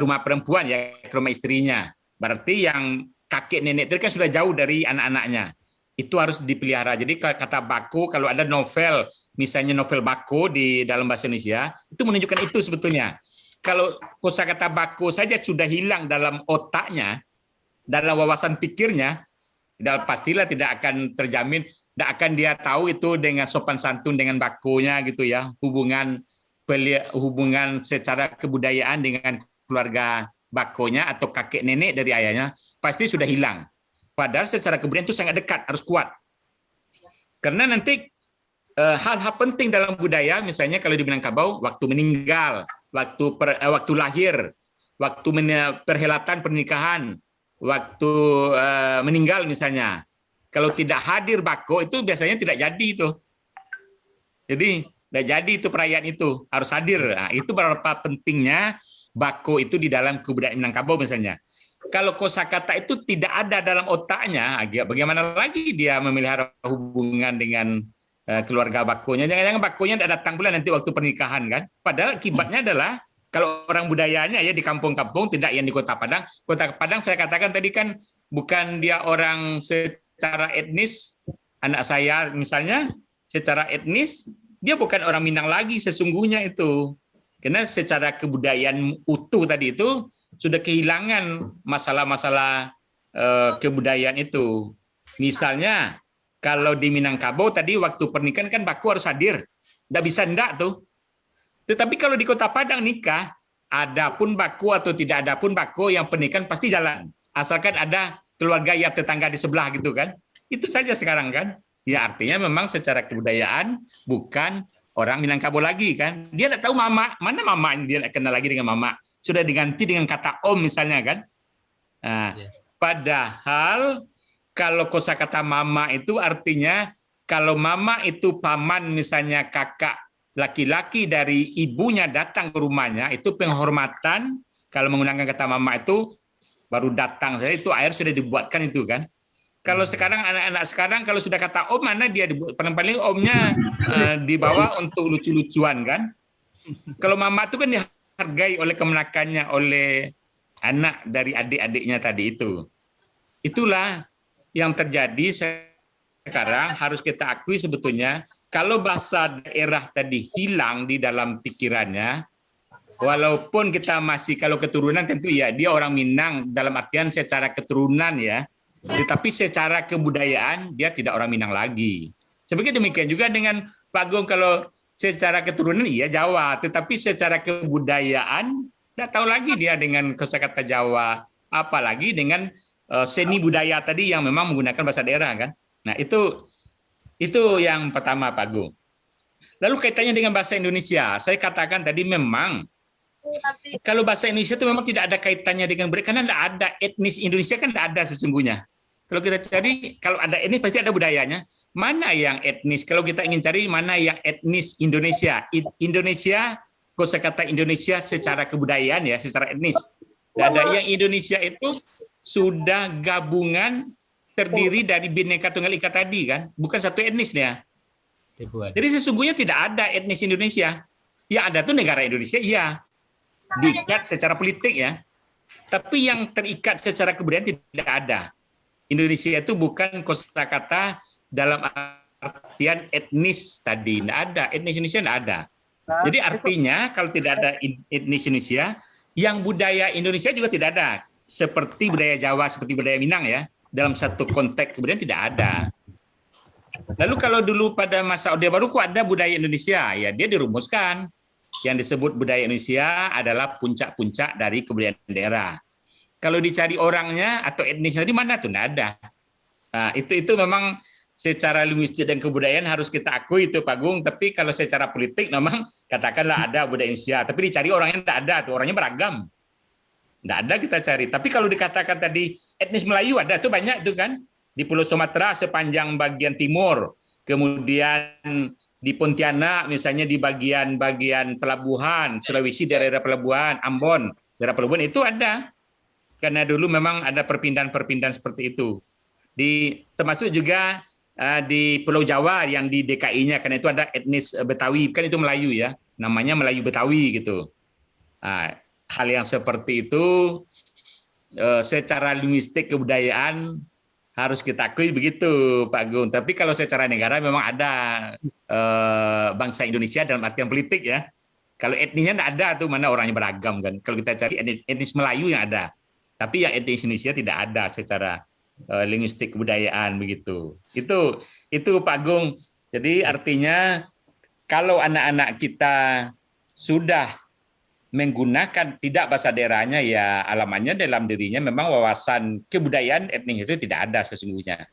rumah perempuan ya, ke rumah istrinya. Berarti yang kakek nenek itu kan sudah jauh dari anak-anaknya. Itu harus dipelihara. Jadi kata bako, kalau ada novel, misalnya novel bako di dalam bahasa Indonesia, itu menunjukkan itu sebetulnya. Kalau kosakata bako saja sudah hilang dalam otaknya, dalam wawasan pikirnya, pastilah tidak akan terjamin, tidak akan dia tahu itu dengan sopan santun dengan bakonya gitu ya, hubungan secara kebudayaan dengan keluarga bakonya atau kakek nenek dari ayahnya, pasti sudah hilang. Padahal secara kebudayaan itu sangat dekat, harus kuat. Karena nanti hal-hal penting dalam budaya, misalnya kalau di Minangkabau, waktu meninggal, waktu lahir, waktu perhelatan pernikahan, waktu meninggal misalnya. Kalau tidak hadir bako itu biasanya tidak jadi itu. Jadi tidak jadi itu perayaan itu, harus hadir. Nah, itu berapa pentingnya bako itu di dalam kebudayaan Minangkabau misalnya. Kalau kosakata itu tidak ada dalam otaknya, bagaimana lagi dia memelihara hubungan dengan keluarga bakonya? Jangan-jangan bakonya tidak datang pula nanti waktu pernikahan kan? Padahal akibatnya adalah kalau orang budayanya ya di kampung-kampung, tidak yang di Kota Padang. Kota Padang saya katakan tadi kan bukan dia orang secara etnis, anak saya misalnya secara etnis dia bukan orang Minang lagi sesungguhnya itu. Karena secara kebudayaan utuh tadi itu sudah kehilangan masalah-masalah kebudayaan itu. Misalnya kalau di Minangkabau tadi waktu pernikahan kan baku harus hadir. Tidak bisa enggak tuh. Tetapi kalau di Kota Padang nikah, ada pun baku atau tidak ada pun baku, yang pernikahan pasti jalan. Asalkan ada keluarga yang tetangga di sebelah gitu kan. Itu saja sekarang kan. Ya artinya memang secara kebudayaan bukan orang Minangkabau lagi kan. Dia tidak tahu mama, mana mama dia tidak kenal lagi dengan mama. Sudah diganti dengan kata om misalnya kan. Nah, padahal kalau kosakata mama itu artinya kalau mama itu paman misalnya kakak laki-laki dari ibunya datang ke rumahnya, itu penghormatan. Kalau menggunakan kata mama itu baru datang saja itu air sudah dibuatkan itu kan. Kalau sekarang anak-anak sekarang kalau sudah kata om, mana dia paling-paling omnya dibawa untuk lucu-lucuan kan. Kalau mama itu kan dihargai oleh kemenakannya, oleh anak dari adik-adiknya tadi itu. Itulah yang terjadi sekarang. Harus kita akui sebetulnya kalau bahasa daerah tadi hilang di dalam pikirannya, walaupun kita masih kalau keturunan tentu ya dia orang Minang dalam artian secara keturunan ya, tetapi secara kebudayaan dia tidak orang Minang lagi. Sebagai demikian juga dengan Pak Agung, kalau secara keturunan iya Jawa, tetapi secara kebudayaan tidak tahu lagi dia dengan kosakata Jawa, apalagi dengan seni budaya tadi yang memang menggunakan bahasa daerah kan. Nah, itu yang pertama Pak Agung. Lalu kaitannya dengan bahasa Indonesia, saya katakan tadi memang kalau bahasa Indonesia itu memang tidak ada kaitannya dengan budaya, karena tidak ada etnis Indonesia kan tidak ada sesungguhnya. Kalau kita cari, kalau ada etnis pasti ada budayanya. Mana yang etnis? Kalau kita ingin cari mana yang etnis Indonesia? Indonesia, kosakata Indonesia secara kebudayaan ya, secara etnis. Tidak ada. Yang Indonesia itu sudah gabungan terdiri dari Bhinneka Tunggal Ika tadi kan, bukan satu etnisnya. Jadi sesungguhnya tidak ada etnis Indonesia. Yang ada tuh negara Indonesia, iya. Diikat secara politik ya. Tapi yang terikat secara kebudayaan tidak ada. Indonesia itu bukan kosakata dalam artian etnis tadi. Tidak ada. Etnis Indonesia tidak ada. Jadi artinya kalau tidak ada etnis Indonesia, yang budaya Indonesia juga tidak ada. Seperti budaya Jawa, seperti budaya Minang ya. Dalam satu konteks kemudian tidak ada. Lalu kalau dulu pada masa Orde Baru kok ada budaya Indonesia? Ya dia dirumuskan. Yang disebut budaya Indonesia adalah puncak-puncak dari kebudayaan daerah. Kalau dicari orangnya atau etnisnya di mana tuh tidak ada. Nah, itu memang secara linguistik dan kebudayaan harus kita akui itu Pak Agung. Tapi kalau secara politik memang katakanlah ada budaya Indonesia. Tapi dicari orangnya tidak ada, tuh orangnya beragam. Tidak ada kita cari. Tapi kalau dikatakan tadi etnis Melayu ada, tuh banyak itu kan. Di Pulau Sumatera sepanjang bagian timur, kemudian di Pontianak misalnya di bagian pelabuhan, Sulawesi daerah pelabuhan, Ambon daerah pelabuhan itu ada. Karena dulu memang ada perpindahan-perpindahan seperti itu. Termasuk juga di Pulau Jawa yang di DKI-nya, karena itu ada etnis Betawi, kan itu Melayu ya, namanya Melayu Betawi gitu. Nah, hal yang seperti itu secara linguistik kebudayaan harus kita akui begitu Pak Agung. Tapi kalau secara negara memang ada bangsa Indonesia dalam artian politik ya. Kalau etnisnya tidak ada tuh, mana orangnya beragam kan. Kalau kita cari etnis Melayu yang ada. Tapi yang etnis Indonesia tidak ada secara linguistik kebudayaan begitu. Itu Pak Agung. Jadi artinya kalau anak-anak kita sudah menggunakan tidak bahasa daerahnya, ya alamannya dalam dirinya memang wawasan kebudayaan etnis itu tidak ada sesungguhnya.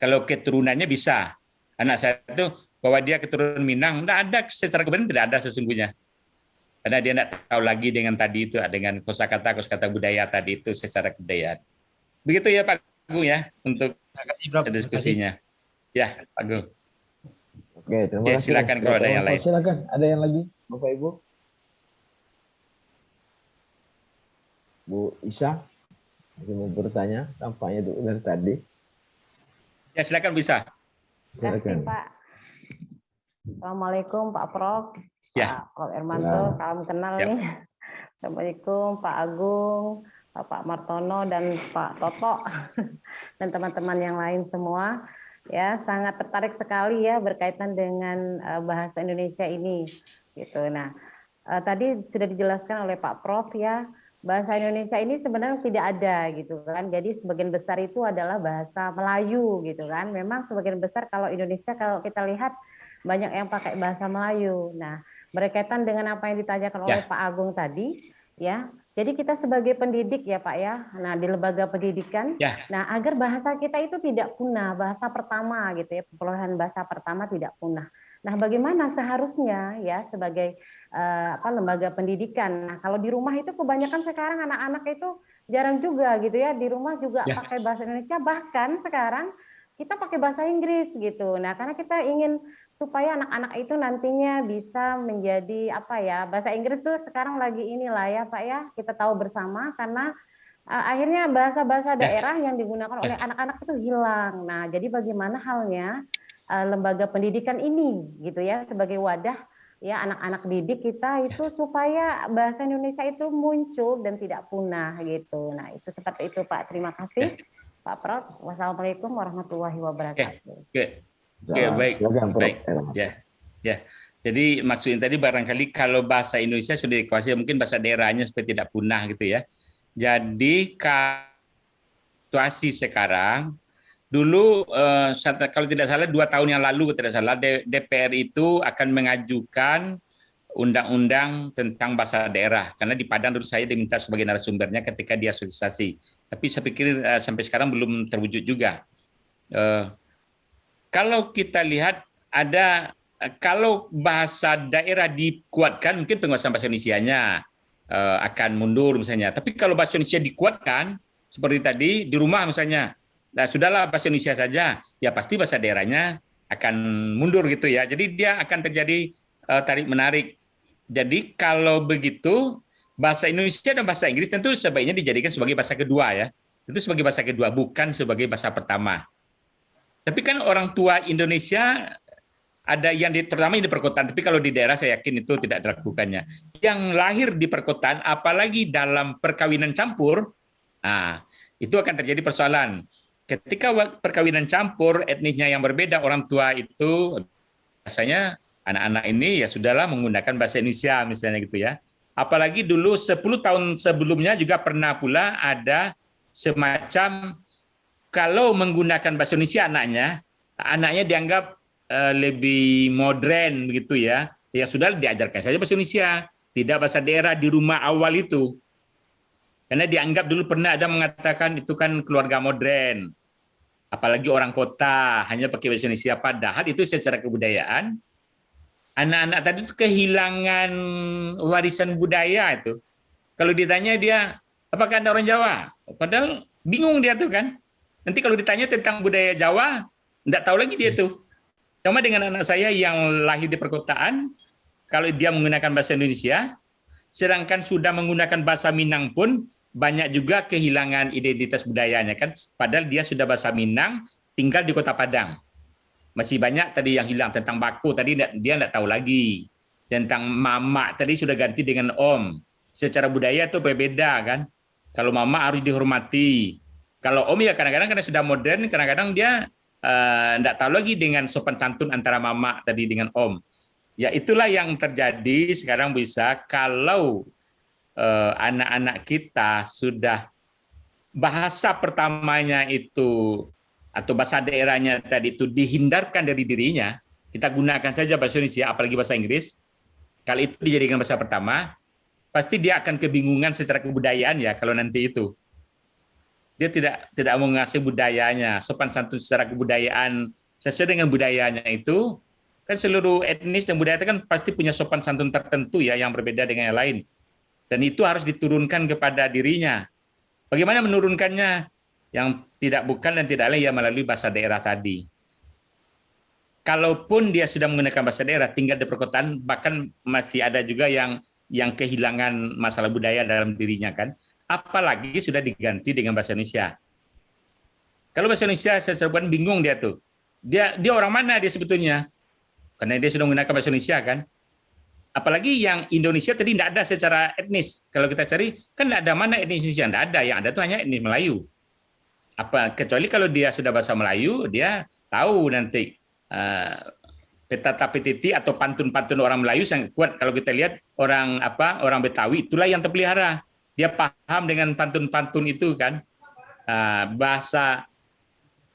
Kalau keturunannya bisa. Anak saya itu bahwa dia keturunan Minang, tidak ada secara kebudayaan, tidak ada sesungguhnya. Karena dia tidak tahu lagi dengan tadi itu, dengan kosakata budaya tadi itu secara kebudayaan. Begitu ya Pak Agung ya untuk diskusinya. Ya Pak Agung.
Oke, terima kasih.
Silakan kalau ada yang lain.
Silakan, ada yang lagi Bapak Ibu? Bu Isa masih mau bertanya, tampaknya dari tadi.
Ya silakan bisa.
Terima kasih Pak. Assalamualaikum Pak Prof.
Ya.
Pak Prof Ermanto, salam kenal nih. Assalamualaikum Pak Agung, Pak Martono dan Pak Toto dan teman-teman yang lain semua. Ya, sangat tertarik sekali ya berkaitan dengan bahasa Indonesia ini. Gitu. Nah, tadi sudah dijelaskan oleh Pak Prof ya. Bahasa Indonesia ini sebenarnya tidak ada gitu kan. Jadi sebagian besar itu adalah bahasa Melayu gitu kan. Memang sebagian besar kalau Indonesia kalau kita lihat banyak yang pakai bahasa Melayu. Nah, berkaitan dengan apa yang ditanyakan oleh Pak Agung tadi ya. Jadi kita sebagai pendidik ya Pak ya. Nah, di lembaga pendidikan nah agar bahasa kita itu tidak punah, bahasa pertama gitu ya, perolehan bahasa pertama tidak punah. Nah, bagaimana seharusnya ya sebagai lembaga pendidikan. Nah, kalau di rumah itu kebanyakan sekarang anak-anak itu jarang juga gitu ya, di rumah juga pakai bahasa Indonesia, bahkan sekarang kita pakai bahasa Inggris gitu. Nah, karena kita ingin supaya anak-anak itu nantinya bisa menjadi bahasa Inggris tuh sekarang lagi inilah ya Pak ya, kita tahu bersama karena akhirnya bahasa-bahasa daerah yang digunakan oleh anak-anak itu hilang. Nah, jadi bagaimana halnya lembaga pendidikan ini gitu ya, sebagai wadah ya anak-anak didik kita itu supaya bahasa Indonesia itu muncul dan tidak punah gitu. Nah, itu seperti itu Pak. Terima kasih Pak Prof. Wassalamualaikum warahmatullahi wabarakatuh.
Oke, baik.
Silakan, Prof.
Baik. Ya. Jadi maksudnya tadi barangkali kalau bahasa Indonesia sudah dikuasai, mungkin bahasa daerahnya supaya tidak punah gitu ya. Jadi situasi sekarang, dulu kalau tidak salah 2 tahun yang lalu tidak salah DPR itu akan mengajukan undang-undang tentang bahasa daerah, karena di Padang dulu saya diminta sebagai narasumbernya ketika dia sosialisasi. Tapi saya pikir sampai sekarang belum terwujud juga. Kalau kita lihat kalau bahasa daerah dikuatkan, mungkin penguasaan bahasa Indonesianya akan mundur misalnya. Tapi kalau bahasa Indonesia dikuatkan, seperti tadi di rumah misalnya, nah sudahlah bahasa Indonesia saja, ya pasti bahasa daerahnya akan mundur gitu ya. Jadi dia akan terjadi tarik menarik. Jadi kalau begitu, bahasa Indonesia dan bahasa Inggris tentu sebaiknya dijadikan sebagai bahasa kedua ya. Itu sebagai bahasa kedua, bukan sebagai bahasa pertama. Tapi kan orang tua Indonesia ada yang terutama di perkotaan, tapi kalau di daerah saya yakin itu tidak dilakukannya. Yang lahir di perkotaan, apalagi dalam perkawinan campur, itu akan terjadi persoalan. Ketika perkawinan campur, etnisnya yang berbeda, orang tua itu biasanya anak-anak ini ya sudahlah menggunakan bahasa Indonesia misalnya gitu ya. Apalagi dulu 10 tahun sebelumnya juga pernah pula ada semacam kalau menggunakan bahasa Indonesia anaknya dianggap lebih modern begitu ya. Ya sudah diajarkan saja bahasa Indonesia, tidak bahasa daerah di rumah awal itu. Karena dianggap dulu pernah ada mengatakan itu kan keluarga modern. Apalagi orang kota hanya pakai bahasa Indonesia, padahal itu secara kebudayaan anak-anak tadi itu kehilangan warisan budaya itu. Kalau ditanya dia, apakah Anda orang Jawa? Padahal bingung dia tuh kan. Nanti kalau ditanya tentang budaya Jawa, enggak tahu lagi dia tuh. Sama dengan anak saya yang lahir di perkotaan, kalau dia menggunakan bahasa Indonesia, sedangkan sudah menggunakan bahasa Minang pun banyak juga kehilangan identitas budayanya kan. Padahal dia sudah bahasa Minang, tinggal di Kota Padang. Masih banyak tadi yang hilang. Tentang baku tadi dia tidak tahu lagi. Tentang mama tadi sudah ganti dengan om. Secara budaya itu berbeda kan. Kalau mama harus dihormati. Kalau om ya kadang-kadang karena sudah modern, kadang-kadang dia tidak tahu lagi dengan sopan santun antara mama tadi dengan om. Ya itulah yang terjadi sekarang bisa kalau anak-anak kita sudah bahasa pertamanya itu atau bahasa daerahnya tadi itu dihindarkan dari dirinya, kita gunakan saja bahasa Indonesia, apalagi bahasa Inggris. Kalau itu dijadikan bahasa pertama, pasti dia akan kebingungan secara kebudayaan ya kalau nanti itu. Dia tidak mengasih budayanya, sopan santun secara kebudayaan sesuai dengan budayanya itu. Kan seluruh etnis dan budaya itu kan pasti punya sopan santun tertentu ya yang berbeda dengan yang lain. Dan itu harus diturunkan kepada dirinya. Bagaimana menurunkannya? Yang tidak bukan dan tidak lain ya melalui bahasa daerah tadi. Kalaupun dia sudah menggunakan bahasa daerah, tinggal di perkotaan, bahkan masih ada juga yang kehilangan masalah budaya dalam dirinya kan. Apalagi sudah diganti dengan bahasa Indonesia. Kalau bahasa Indonesia saya sebutkan bingung dia tuh. Dia orang mana dia sebetulnya? Karena dia sudah menggunakan bahasa Indonesia kan. Apalagi yang Indonesia tadi tidak ada secara etnis. Kalau kita cari kan tidak ada mana etnis Indonesia, tidak ada. Yang ada tuh hanya etnis Melayu. Kecuali kalau dia sudah bahasa Melayu, dia tahu nanti petata petiti atau pantun-pantun orang Melayu sangat kuat. Kalau kita lihat orang Betawi itulah yang terpelihara. Dia paham dengan pantun-pantun itu kan. Bahasa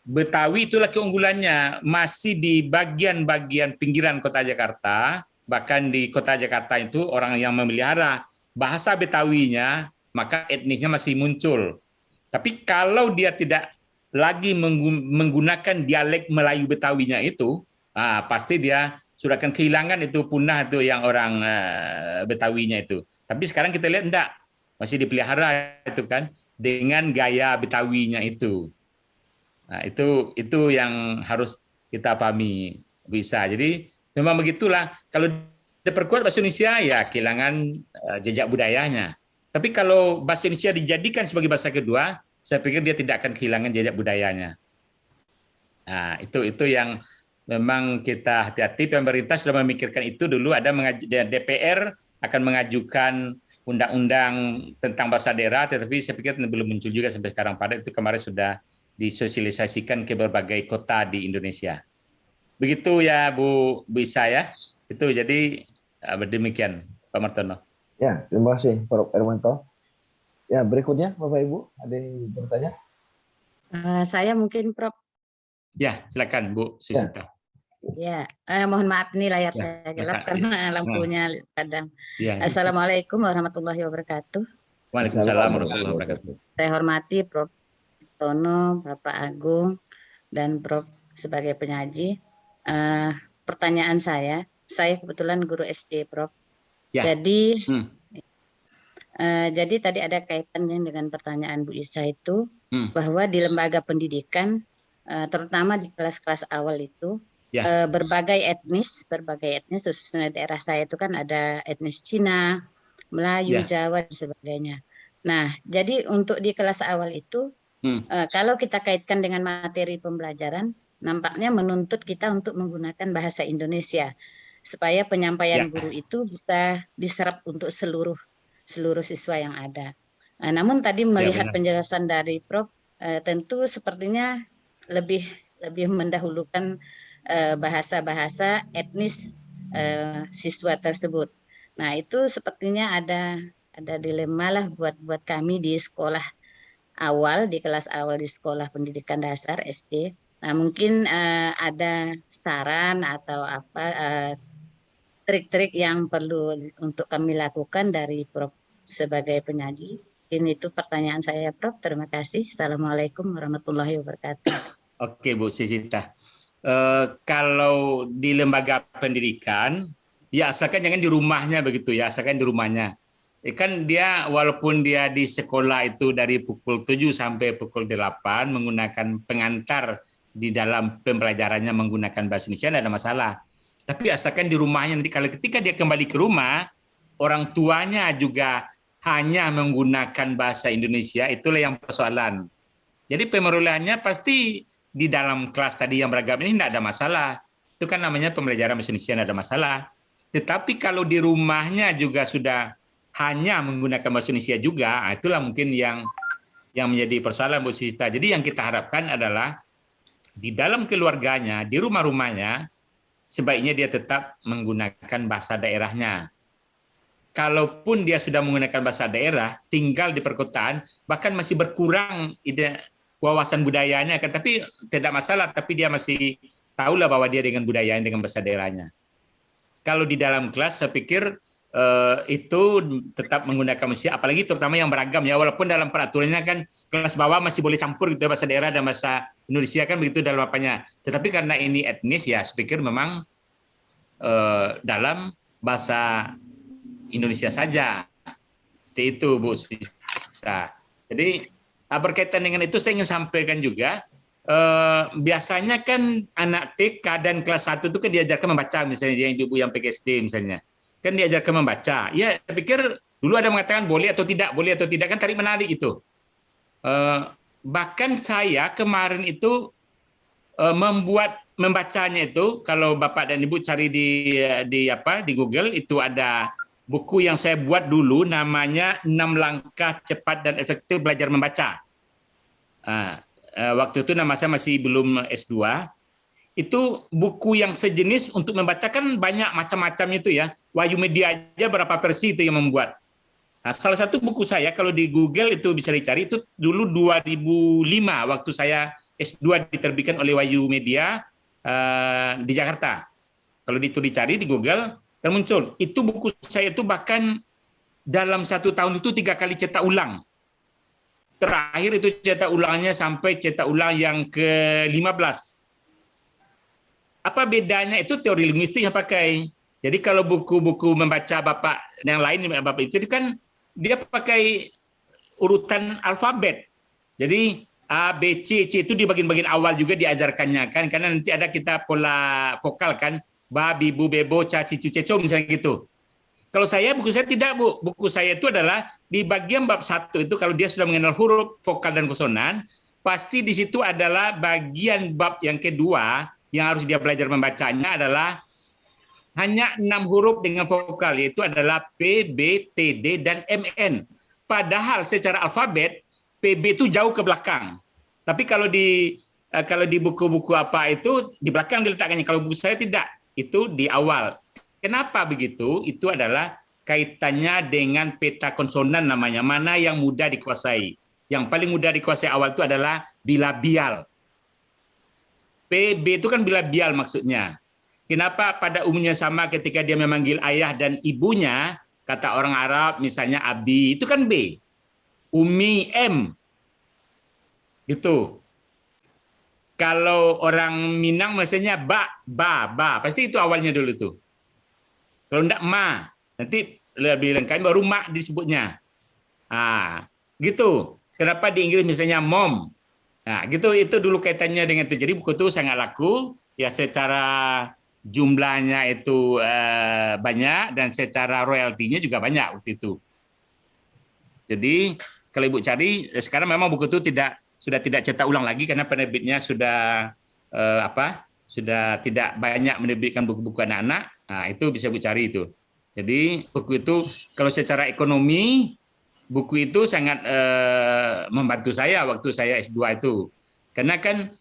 Betawi itulah keunggulannya. Masih di bagian-bagian pinggiran kota Jakarta, bahkan di kota Jakarta itu orang yang memelihara bahasa Betawinya, maka etnisnya masih muncul. Tapi kalau dia tidak lagi menggunakan dialek Melayu Betawinya itu, pasti dia sudah akan kehilangan itu, punah itu yang orang Betawinya itu. Tapi sekarang kita lihat enggak. Masih dipelihara itu kan dengan gaya Betawinya itu. Nah, itu yang harus kita pahami bisa. Jadi memang begitulah. Kalau diperkuat bahasa Indonesia ya kehilangan jejak budayanya. Tapi kalau bahasa Indonesia dijadikan sebagai bahasa kedua, saya pikir dia tidak akan kehilangan jejak budayanya. Nah, itu yang memang kita hati-hati. Pemerintah sudah memikirkan itu dulu. DPR akan mengajukan undang-undang tentang bahasa daerah, tetapi saya pikir belum muncul juga sampai sekarang. Padahal itu kemarin sudah disosialisasikan ke berbagai kota di Indonesia. Begitu ya Bu Isa ya. Itu jadi demikian Pak Martono.
Ya, terima kasih Prof. Hermanto. Ya, berikutnya Bapak Ibu, ada yang bertanya?
Saya mungkin Prof.
Ya, silakan Bu Susita.
Ya, mohon maaf nih layar
Ya,
saya gelap karena lampunya padam.
Ya.
Assalamualaikum warahmatullahi wabarakatuh.
Waalaikumsalam warahmatullahi wabarakatuh.
Saya hormati Prof. Tono, Bapak Agung, dan Prof. sebagai penyaji. Pertanyaan saya kebetulan guru SD, Prof.
Ya.
Jadi tadi ada kaitannya dengan pertanyaan Bu Isa itu, bahwa di lembaga pendidikan, terutama di kelas-kelas awal itu,
Ya.
berbagai etnis, khususnya daerah saya itu kan ada etnis Cina, Melayu,
Ya.
Jawa, dan sebagainya. Nah, jadi untuk di kelas awal itu, kalau kita kaitkan dengan materi pembelajaran, nampaknya menuntut kita untuk menggunakan bahasa Indonesia, supaya penyampaian guru itu bisa diserap untuk seluruh siswa yang ada. Namun tadi melihat penjelasan dari Prof, tentu sepertinya lebih mendahulukan bahasa-bahasa etnis siswa tersebut. Nah, itu sepertinya ada dilema lah buat kami di sekolah awal, di kelas awal di sekolah pendidikan dasar SD. Nah, mungkin ada saran atau apa trik-trik yang perlu untuk kami lakukan dari Prof sebagai penyaji. Ini itu pertanyaan saya, Prof. Terima kasih. Assalamualaikum warahmatullahi wabarakatuh.
Oke, Bu Sisita. Kalau di lembaga pendidikan, ya asalkan jangan di rumahnya begitu ya, asalkan di rumahnya. Kan dia walaupun dia di sekolah itu dari pukul 7 sampai pukul 8 menggunakan pengantar di dalam pembelajarannya menggunakan bahasa Indonesia, tidak ada masalah. Tapi asalkan di rumahnya, nanti kalau ketika dia kembali ke rumah, orang tuanya juga hanya menggunakan bahasa Indonesia, itulah yang persoalan. Jadi pemerolehannya pasti di dalam kelas tadi yang beragam ini tidak ada masalah. Itu kan namanya pembelajaran bahasa Indonesia, tidak ada masalah. Tetapi kalau di rumahnya juga sudah hanya menggunakan bahasa Indonesia juga, itulah mungkin yang menjadi persoalan Bu Sita. Jadi yang kita harapkan adalah di dalam keluarganya, di rumah-rumahnya, sebaiknya dia tetap menggunakan bahasa daerahnya. Kalaupun dia sudah menggunakan bahasa daerah, tinggal di perkotaan, bahkan masih berkurang wawasan budayanya, kan? Tapi tidak masalah, tapi dia masih tahulah bahwa dia dengan budayanya, dengan bahasa daerahnya. Kalau di dalam kelas, saya pikir itu tetap menggunakan Indonesia, apalagi terutama yang beragam ya, walaupun dalam peraturannya kan kelas bawah masih boleh campur gitu bahasa daerah dan bahasa Indonesia kan begitu dalam apanya. Tetapi karena ini etnis ya, saya pikir memang dalam bahasa Indonesia saja. Itu Bu Sista. Jadi berkaitan dengan itu saya ingin sampaikan juga, biasanya kan anak TK dan kelas 1 itu kan diajarkan membaca, misalnya yang ibu yang PGSD misalnya. Kan diajarkan membaca. Ya, saya pikir dulu ada mengatakan boleh atau tidak, kan tarik menarik itu. Bahkan saya kemarin itu membuat membacanya itu, kalau Bapak dan Ibu cari di Google, itu ada buku yang saya buat dulu namanya 6 langkah cepat dan efektif belajar membaca. Waktu itu nama saya masih belum S2. Itu buku yang sejenis untuk membacakan banyak macam-macam itu ya. Wahyu Media aja berapa versi itu yang membuat. Nah, salah satu buku saya kalau di Google itu bisa dicari, itu dulu 2005 waktu saya S2 diterbitkan oleh Wahyu Media di Jakarta. Kalau itu dicari di Google kan muncul. Itu buku saya itu bahkan dalam 1 tahun itu 3 kali cetak ulang. Terakhir itu cetak ulangnya sampai cetak ulang yang ke-15. Apa bedanya? Itu teori linguistik yang pakai. Jadi kalau buku-buku membaca Bapak yang lain, Bapak itu kan dia pakai urutan alfabet. Jadi A, B, C, C itu di bagian-bagian awal juga diajarkannya kan, karena nanti ada kita pola vokal kan, ba, bi, bu, bebo, ca, ci, cu, ceco misalnya gitu. Kalau saya, buku saya tidak, Bu. Buku saya itu adalah di bagian bab 1 itu, kalau dia sudah mengenal huruf, vokal, dan konsonan, pasti di situ adalah bagian bab yang kedua yang harus dia belajar membacanya adalah hanya 6 huruf dengan vokal, yaitu adalah P, B, T, D, dan MN. Padahal secara alfabet, PB itu jauh ke belakang. Tapi kalau di buku-buku apa itu, di belakang diletakkannya. Kalau buku saya tidak, itu di awal. Kenapa begitu? Itu adalah kaitannya dengan peta konsonan namanya, mana yang mudah dikuasai. Yang paling mudah dikuasai awal itu adalah bilabial. PB itu kan bilabial maksudnya. Kenapa pada umumnya sama ketika dia memanggil ayah dan ibunya, kata orang Arab misalnya Abi, itu kan B. Umi M. Gitu. Kalau orang Minang maksudnya ba, pasti itu awalnya dulu tuh. Kalau enggak ma, nanti lebih lengkap baru mak disebutnya. Gitu. Kenapa di Inggris misalnya mom? Nah, gitu, itu dulu kaitannya dengan itu. Jadi buku itu sangat laku, ya secara jumlahnya itu banyak dan secara royaltinya juga banyak waktu itu. Jadi kalau Ibu cari, sekarang memang buku itu sudah tidak cetak ulang lagi karena penerbitnya sudah sudah tidak banyak menerbitkan buku-buku anak-anak. Nah, itu bisa Ibu cari itu. Jadi buku itu kalau secara ekonomi, buku itu sangat membantu saya waktu saya S2 itu. Karena kan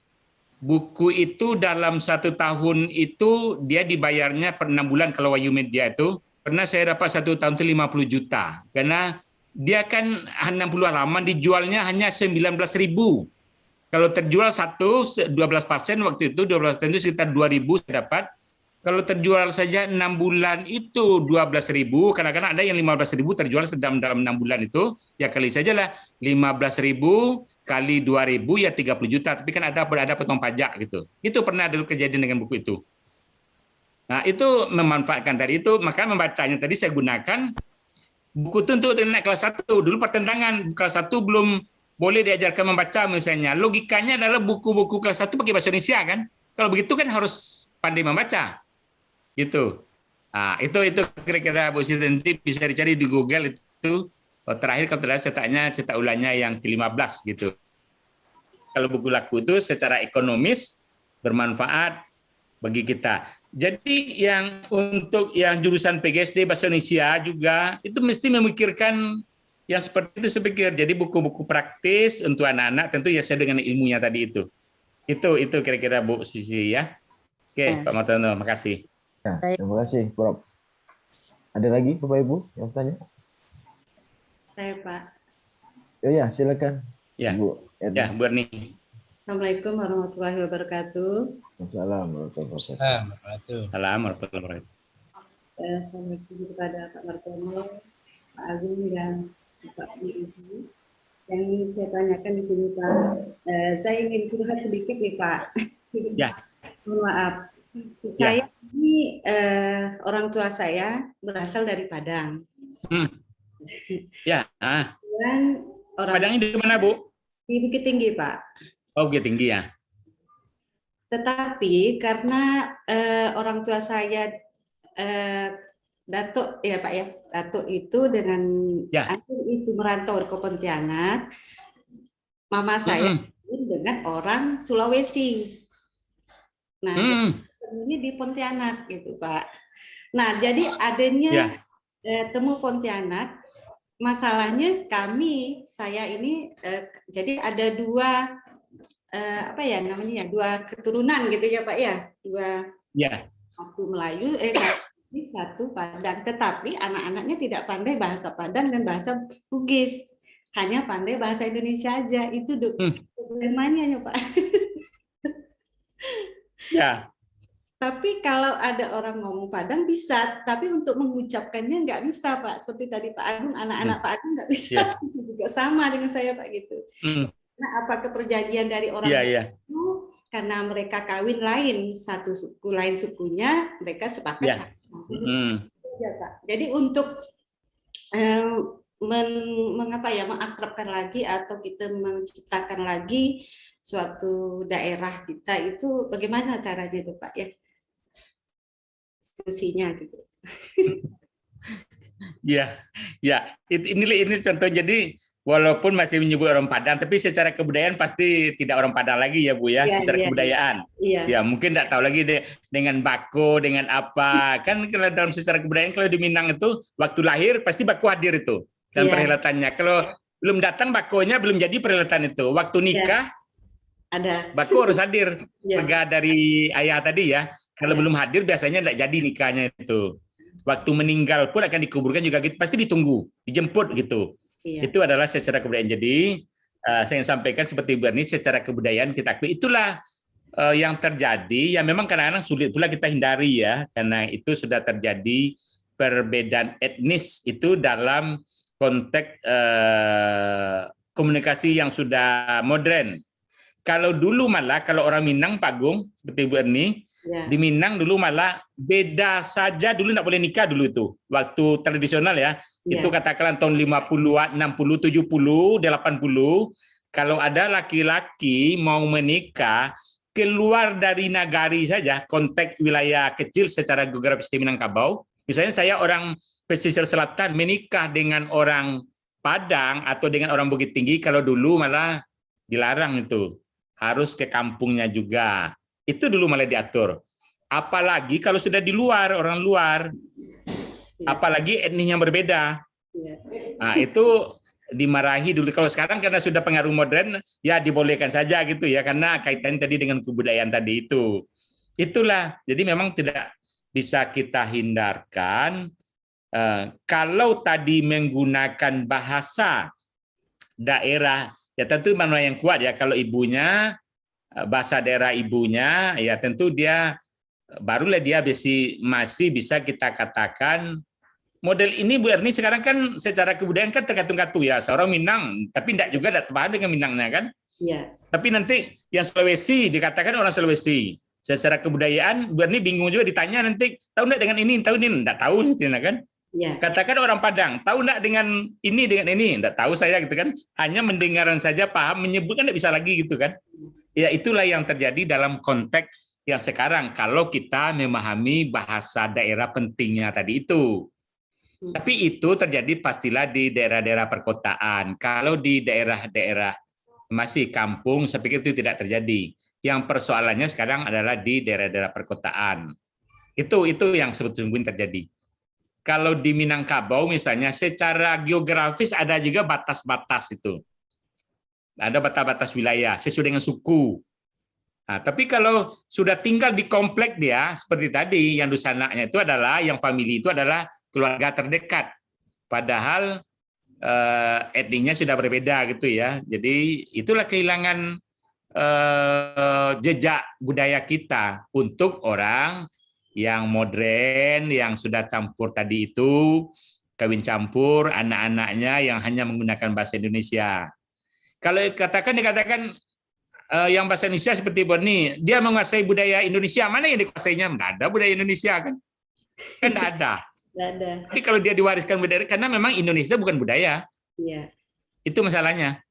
buku itu dalam 1 tahun itu dia dibayarnya per 6 bulan kalau Wahyu Media itu. Pernah saya dapat 1 tahun itu 50 juta. Karena dia kan 60 halaman dijualnya hanya 19.000. Kalau terjual 12% waktu itu 12% itu sekitar 2.000 saya dapat. Kalau terjual saja 6 bulan itu 12.000, kadang-kadang ada yang 15.000 terjual dalam 6 bulan itu, ya kali sajalah 15.000 kali 2.000 ya 30 juta, tapi kan ada potong pajak gitu. Itu pernah dulu kejadian dengan buku itu. Nah, itu memanfaatkan tadi itu, maka membacanya tadi saya gunakan buku itu untuk naik kelas 1. Dulu pertentangan kelas 1 belum boleh diajarkan membaca misalnya. Logikanya adalah buku-buku kelas 1 pakai bahasa Indonesia kan. Kalau begitu kan harus pandai membaca. Gitu. Itu kira-kira Bu Siti, nanti bisa dicari di Google itu. Terakhir kalau tidak cetak ulangnya yang ke-15 gitu. Kalau buku laku itu secara ekonomis bermanfaat bagi kita. Jadi yang untuk yang jurusan PGSD bahasa Indonesia juga itu mesti memikirkan yang seperti itu saya pikir. Jadi buku-buku praktis untuk anak-anak tentu ya saya dengan ilmunya tadi itu. Itu kira-kira Bu Sisi ya. Oke, Pak Martono, makasih.
Ya, terima kasih, Prof. Ada lagi Bapak Ibu yang tanya?
Saya Pak.
Ya, silakan.
Ya,
Bu Erni.
Ya, Bu Erni.
Assalamualaikum warahmatullahi wabarakatuh.
Assalamualaikum warahmatullahi wabarakatuh.
Assalamualaikum.
Assalamualaikum kepada Pak Martono, Pak Agung dan Pak Ibu. Yang ingin saya tanyakan di sini Pak, saya ingin curhat sedikit nih Pak.
Ya.
Mohon maaf. Saya ini orang tua saya berasal dari Padang.
Ya.
Dan
Padangnya di mana Bu?
Di Bukit Tinggi Pak.
Oh, Bukit Tinggi ya.
Tetapi karena orang tua saya Datuk ya Pak ya, Datuk itu dengan akhir itu merantau ke Pontianak, mama saya dengan orang Sulawesi. Nah, ini di Pontianak gitu Pak. Nah, jadi adanya temu Pontianak, masalahnya saya ini jadi ada dua dua keturunan gitu ya Pak ya, satu Melayu, satu Padang, tetapi anak-anaknya tidak pandai bahasa Padang dan bahasa Bugis, hanya pandai bahasa Indonesia aja. Itu problemanya ya Pak.
Ya.
Tapi kalau ada orang ngomong Padang bisa, tapi untuk mengucapkannya nggak bisa Pak. Seperti tadi Pak Agung, anak-anak Pak Agung nggak bisa. Itu juga sama dengan saya Pak gitu. Nah, apakah perjanjian dari orang itu karena mereka kawin lain satu suku lain sukunya, mereka sepakat. Pak. Jadi untuk mengakrabkan lagi atau kita menciptakan lagi suatu daerah kita itu bagaimana caranya itu Pak ya? Solusinya gitu.
Ya, ya. Ini contoh. Jadi walaupun masih menyebut orang Padang, tapi secara kebudayaan pasti tidak orang Padang lagi ya Bu ya.
Iya,
Secara
iya,
kebudayaan.
iya.
Ya mungkin tidak tahu lagi dengan bako, dengan apa. Kan kalau dalam secara kebudayaan kalau di Minang itu waktu lahir pasti bako hadir itu dan
Iya.
perhelatannya. Kalau belum datang bakonya belum jadi perhelatan itu. Waktu nikah
ada
bako harus hadir.
Iya.
Keluarga dari ayah tadi ya. Kalau belum hadir biasanya tidak jadi nikahnya itu. Waktu meninggal pun akan dikuburkan juga gitu, pasti ditunggu, dijemput gitu.
Iya.
Itu adalah secara kebudayaan. Jadi saya sampaikan seperti Berni, secara kebudayaan kita akui itulah yang terjadi. Yang memang kadang-kadang sulit pula kita hindari ya, karena itu sudah terjadi perbedaan etnis itu dalam konteks komunikasi yang sudah modern. Kalau dulu malah kalau orang Minang Pak Agung seperti Bu Erni, di Minang dulu malah beda saja, dulu nggak boleh nikah dulu itu. Waktu tradisional ya, itu katakanlah tahun 50-an, 60, 70, 80, kalau ada laki-laki mau menikah keluar dari nagari saja, konteks wilayah kecil secara geografis di Minangkabau. Misalnya saya orang pesisir selatan menikah dengan orang Padang atau dengan orang Bukit Tinggi, kalau dulu malah dilarang itu. Harus ke kampungnya juga. Itu dulu malah diatur. Apalagi kalau sudah di luar, orang luar. Apalagi etnisnya berbeda. Nah, itu dimarahi dulu. Kalau sekarang karena sudah pengaruh modern, ya dibolehkan saja gitu ya, karena kaitannya tadi dengan kebudayaan tadi itu. Itulah. Jadi memang tidak bisa kita hindarkan. Kalau tadi menggunakan bahasa daerah, ya tentu mana yang kuat ya. Kalau ibunya bahasa daerah ibunya, ya tentu dia barulah dia masih bisa kita katakan model ini Bu Erni. Sekarang kan secara kebudayaan kan tergantung-gantung ya, seorang Minang tapi tidak juga tidak paham dengan Minangnya kan. Iya. Tapi nanti yang Sulawesi dikatakan orang Sulawesi, secara kebudayaan Bu Erni bingung juga ditanya nanti tahu enggak dengan ini, tahu ini enggak tahu kan. Ya. Katakan orang Padang, tahu enggak dengan ini, enggak tahu saya gitu kan. Hanya mendengaran saja, paham, menyebutkan enggak bisa lagi gitu kan. Ya itulah yang terjadi dalam konteks yang sekarang kalau kita memahami bahasa daerah pentingnya tadi itu. Tapi itu terjadi pastilah di daerah-daerah perkotaan. Kalau di daerah-daerah masih kampung, saya pikir itu tidak terjadi. Yang persoalannya sekarang adalah di daerah-daerah perkotaan. Itu yang sebetulnya terjadi. Kalau di Minangkabau misalnya, secara geografis ada juga batas-batas itu. Ada batas-batas wilayah sesuai dengan suku. Nah, tapi kalau sudah tinggal di komplek dia, seperti tadi, yang dusananya itu adalah, yang famili itu adalah keluarga terdekat. Padahal etnisnya sudah berbeda gitu ya. Jadi itulah kehilangan jejak budaya kita untuk orang yang modern, yang sudah campur tadi itu, kawin campur, anak-anaknya yang hanya menggunakan bahasa Indonesia. Kalau dikatakan yang bahasa Indonesia seperti Boni, dia menguasai budaya Indonesia, mana yang dikuasainya? Tidak ada budaya Indonesia kan? Kan tidak ada. Tapi kalau dia diwariskan budaya, karena memang Indonesia bukan budaya. Iya. Itu masalahnya.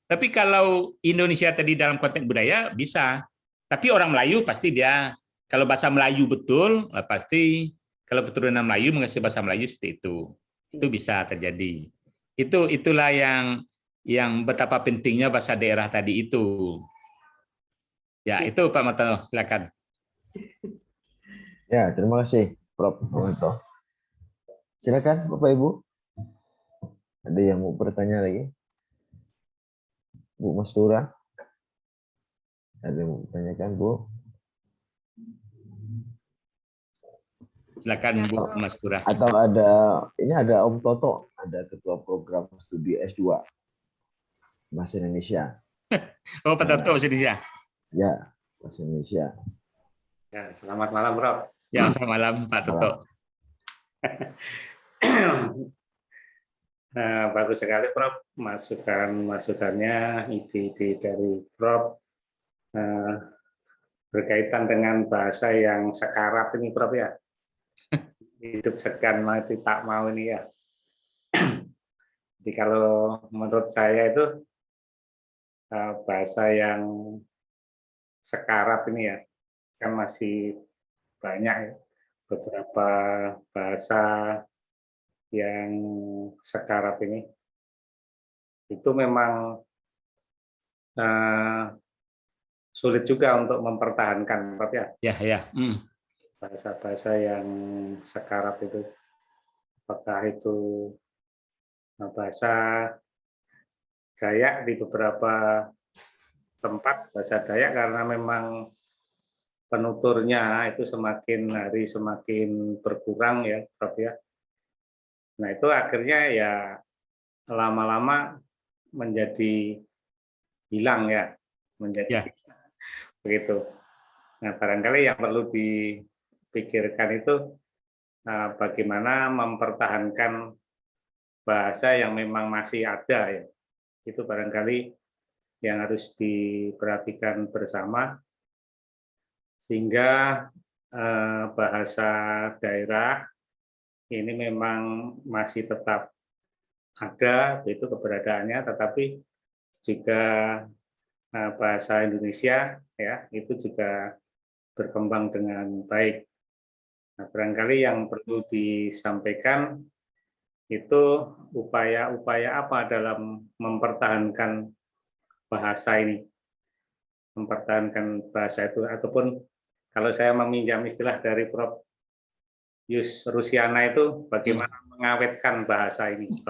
Tapi kalau Indonesia tadi dalam konteks budaya bisa. Tapi orang Melayu pasti dia, kalau bahasa Melayu betul, pasti kalau keturunan Melayu menguasai bahasa Melayu seperti itu. Itu bisa terjadi. Itulah yang betapa pentingnya bahasa daerah tadi itu. Ya, itu Pak Martono, silakan.
Ya, terima kasih Prof. Martono. Silakan Bapak Ibu. Ada yang mau bertanya lagi? Bu Mastura. Ada yang mau bertanyakan, Bu?
Silakan Bu Mastura.
Atau ini ada Om Toto, ada ketua program studi S2 Bahasa Indonesia.
Oh, Pak Toto Bahasa Indonesia.
Ya, Bahasa Indonesia.
Ya, selamat malam, Prof.
Ya, selamat malam Pak Toto.
Nah, bagus sekali Prof, masukannya, ide-ide dari Prof berkaitan dengan bahasa yang sekarat ini Prof ya. Hidup segan mati tak mau ini ya. Jadi kalau menurut saya itu bahasa yang sekarat ini ya, kan masih banyak ya, beberapa bahasa yang sekarang ini itu memang sulit juga untuk mempertahankan, Prof ya.
Ya.
Bahasa-bahasa yang sekarat itu, apakah itu bahasa Dayak di beberapa tempat, bahasa Dayak karena memang penuturnya itu semakin hari semakin berkurang ya, Prof ya. Nah itu akhirnya ya lama-lama menjadi hilang ya, menjadi begitu. Nah barangkali yang perlu dipikirkan itu bagaimana mempertahankan bahasa yang memang masih ada ya. Itu barangkali yang harus diperhatikan bersama sehingga bahasa daerah ini memang masih tetap ada itu keberadaannya, tetapi juga bahasa Indonesia ya itu juga berkembang dengan baik. Nah, barangkali yang perlu disampaikan itu upaya-upaya apa dalam mempertahankan bahasa ini, mempertahankan bahasa itu, ataupun kalau saya meminjam istilah dari Prof. Yus Rusiana itu bagaimana mengawetkan bahasa ini.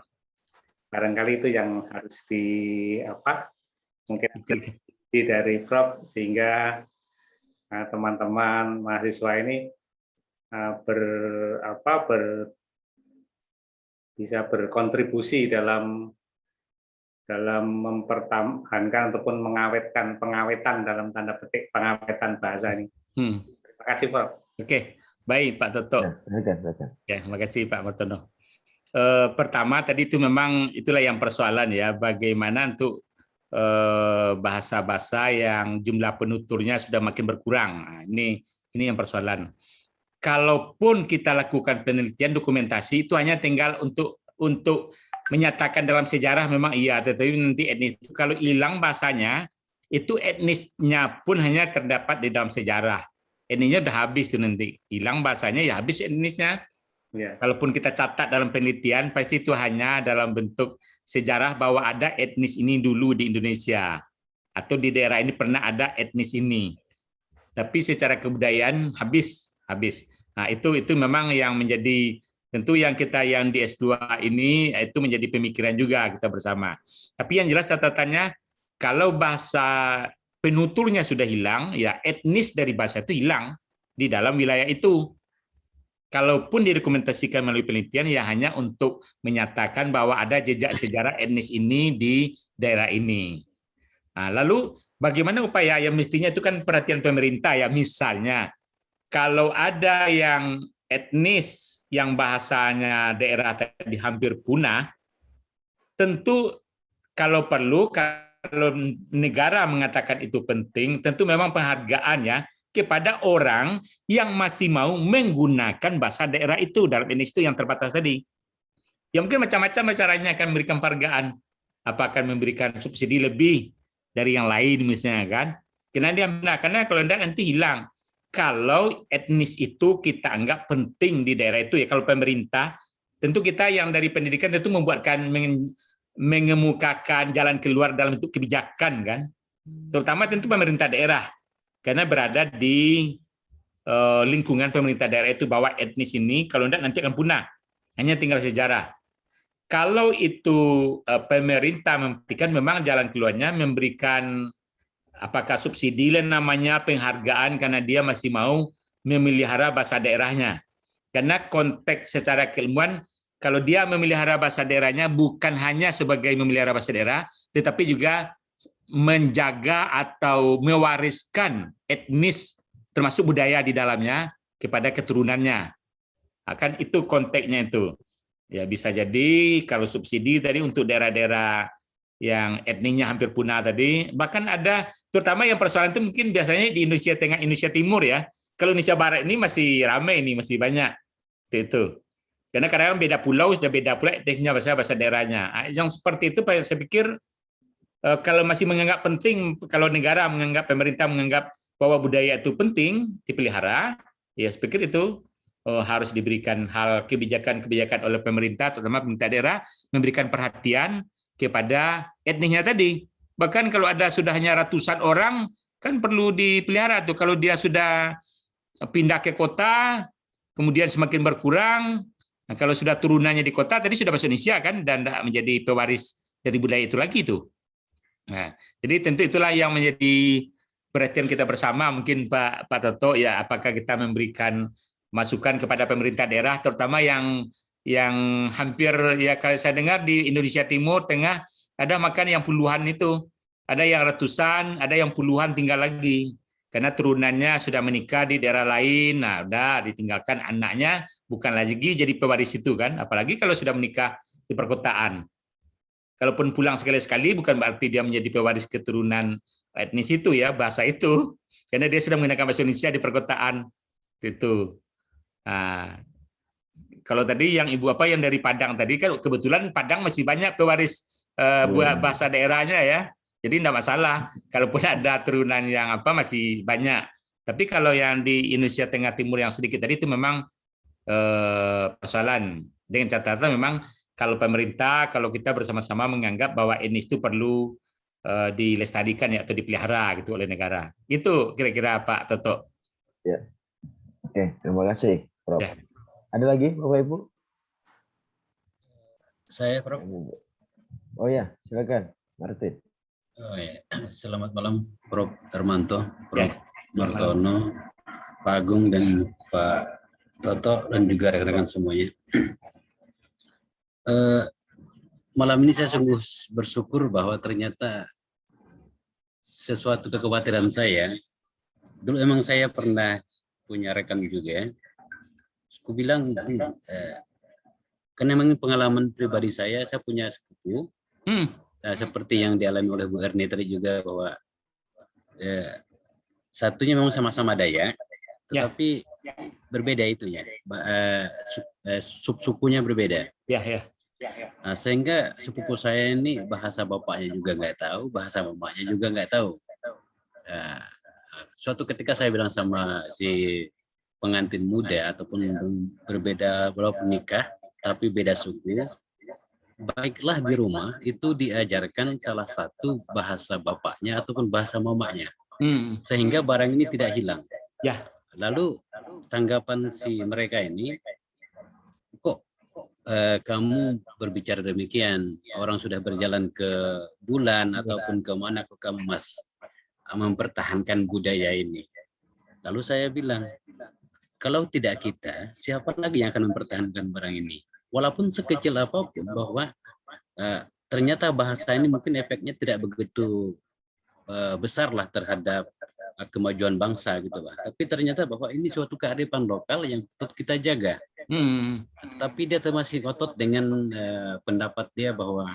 Barangkali itu yang harus mungkin dari Prof sehingga teman-teman mahasiswa ini bisa berkontribusi dalam mempertahankan ataupun pengawetan dalam tanda petik pengawetan bahasa ini. Terima kasih, Prof.
Oke, baik Pak Toto. Ya, terima kasih Pak Martono. Pertama tadi itu memang itulah yang persoalan ya, bagaimana untuk bahasa-bahasa yang jumlah penuturnya sudah makin berkurang. Nah, ini yang persoalan. Kalaupun kita lakukan penelitian dokumentasi itu hanya tinggal untuk menyatakan dalam sejarah memang iya, tetapi nanti etnis itu kalau hilang bahasanya itu etnisnya pun hanya terdapat di dalam sejarah. Etnisnya udah habis tuh nanti hilang bahasanya ya habis etnisnya. Yeah. Kalaupun kita catat dalam penelitian pasti itu hanya dalam bentuk sejarah bahwa ada etnis ini dulu di Indonesia atau di daerah ini pernah ada etnis ini. Tapi secara kebudayaan habis. Nah, itu memang yang menjadi tentu yang kita yang di S2 ini itu menjadi pemikiran juga kita bersama. Tapi yang jelas catatannya kalau bahasa penuturnya sudah hilang, ya etnis dari bahasa itu hilang di dalam wilayah itu. Kalaupun direkomendasikan melalui penelitian ya hanya untuk menyatakan bahwa ada jejak sejarah etnis ini di daerah ini. Nah, lalu bagaimana upaya yang mestinya itu kan perhatian pemerintah ya, misalnya kalau ada yang etnis yang bahasanya daerah tadi hampir punah, tentu kalau perlu, kalau negara mengatakan itu penting, tentu memang penghargaannya kepada orang yang masih mau menggunakan bahasa daerah itu dalam etnis itu yang terbatas tadi. Ya mungkin macam-macam caranya akan memberikan penghargaan. Apa akan memberikan subsidi lebih dari yang lain misalnya kan? Karena kalau tidak nanti hilang. Kalau etnis itu kita anggap penting di daerah itu ya, kalau pemerintah tentu kita yang dari pendidikan tentu mengemukakan jalan keluar dalam bentuk kebijakan kan, terutama tentu pemerintah daerah karena berada di lingkungan pemerintah daerah itu bahwa etnis ini kalau tidak nanti akan punah, hanya tinggal sejarah. Kalau itu pemerintah memberikan memang jalan keluarnya memberikan apakah subsidi namanya penghargaan karena dia masih mau memelihara bahasa daerahnya. Karena konteks secara keilmuan, kalau dia memelihara bahasa daerahnya bukan hanya sebagai memelihara bahasa daerah, tetapi juga menjaga atau mewariskan etnis termasuk budaya di dalamnya kepada keturunannya. Akan itu konteksnya itu. Ya bisa jadi kalau subsidi tadi untuk daerah-daerah yang etnisnya hampir punah tadi, bahkan ada terutama yang persoalan itu mungkin biasanya di Indonesia Tengah, Indonesia Timur ya. Kalau Indonesia Barat ini masih ramai ini, masih banyak itu. Karena kadang-kadang beda pulau sudah beda pula etnisnya bahasa daerahnya. Yang seperti itu saya pikir kalau masih menganggap penting, kalau negara menganggap pemerintah menganggap bahwa budaya itu penting dipelihara, ya saya pikir itu harus diberikan hal kebijakan-kebijakan oleh pemerintah, terutama pemerintah daerah, memberikan perhatian kepada etnisnya tadi. Bahkan kalau ada sudah hanya ratusan orang, kan perlu dipelihara tuh. Kalau dia sudah pindah ke kota, kemudian semakin berkurang. Nah, kalau sudah turunannya di kota, tadi sudah masuk Indonesia kan, dan tidak menjadi pewaris dari budaya itu lagi tuh. Nah, jadi tentu itulah yang menjadi perhatian kita bersama. Mungkin Pak Toto, ya, apakah kita memberikan masukan kepada pemerintah daerah, terutama yang hampir, ya kalau saya dengar di Indonesia Timur Tengah ada makan yang puluhan itu, ada yang ratusan, ada yang puluhan tinggal lagi. Karena turunannya sudah menikah di daerah lain, nah udah ditinggalkan anaknya, bukan lagi jadi pewaris itu kan, apalagi kalau sudah menikah di perkotaan. Kalaupun pulang sekali-sekali bukan berarti dia menjadi pewaris keturunan etnis itu ya, bahasa itu, karena dia sudah menggunakan bahasa Indonesia di perkotaan itu. Nah, kalau tadi yang Ibu yang dari Padang tadi kan kebetulan Padang masih banyak pewaris bahasa daerahnya ya. Jadi tidak masalah, kalaupun ada turunan yang masih banyak. Tapi kalau yang di Indonesia Tengah Timur yang sedikit tadi itu memang persoalan. Dengan catatan memang kalau pemerintah, kalau kita bersama-sama menganggap bahwa etnis itu perlu dilestarikan ya, atau dipelihara gitu oleh negara. Itu kira-kira Pak Toto.
Ya. Oke, terima kasih Prof.
Ya.
Ada lagi Bapak Ibu?
Saya Prof.
Oh ya, silakan Martin.
Oh, ya. Selamat malam Prof. Hermanto, Prof. Martono, Pak Agung, dan Pak Toto, dan juga rekan-rekan semuanya. Malam ini saya sungguh bersyukur bahwa ternyata sesuatu kekhawatiran saya, dulu emang saya pernah punya rekan juga, aku bilang, karena memang pengalaman pribadi saya punya sepupu, seperti yang dialami oleh Bu Erni tadi juga, bahwa satunya memang sama-sama Dayak, tetapi berbeda itunya, sukunya berbeda. Nah, sehingga sepupu saya ini bahasa bapaknya juga nggak tahu, bahasa mamanya juga nggak tahu. Suatu ketika saya bilang sama si pengantin muda, ataupun berbeda walaupun nikah, tapi beda suku, baiklah di rumah itu diajarkan salah satu bahasa bapaknya ataupun bahasa mamanya, sehingga barang ini tidak hilang. Lalu tanggapan si mereka ini, kok kamu berbicara demikian, orang sudah berjalan ke bulan ataupun kemana, kok kamu masih mempertahankan budaya ini? Lalu saya bilang, kalau tidak kita, siapa lagi yang akan mempertahankan barang ini? Walaupun sekecil apapun, bahwa ternyata bahasa ini mungkin efeknya tidak begitu besar lah terhadap kemajuan bangsa gitu lah. Tapi ternyata bahwa ini suatu kearifan lokal yang patut kita jaga. Tapi dia masih ngotot dengan pendapat dia bahwa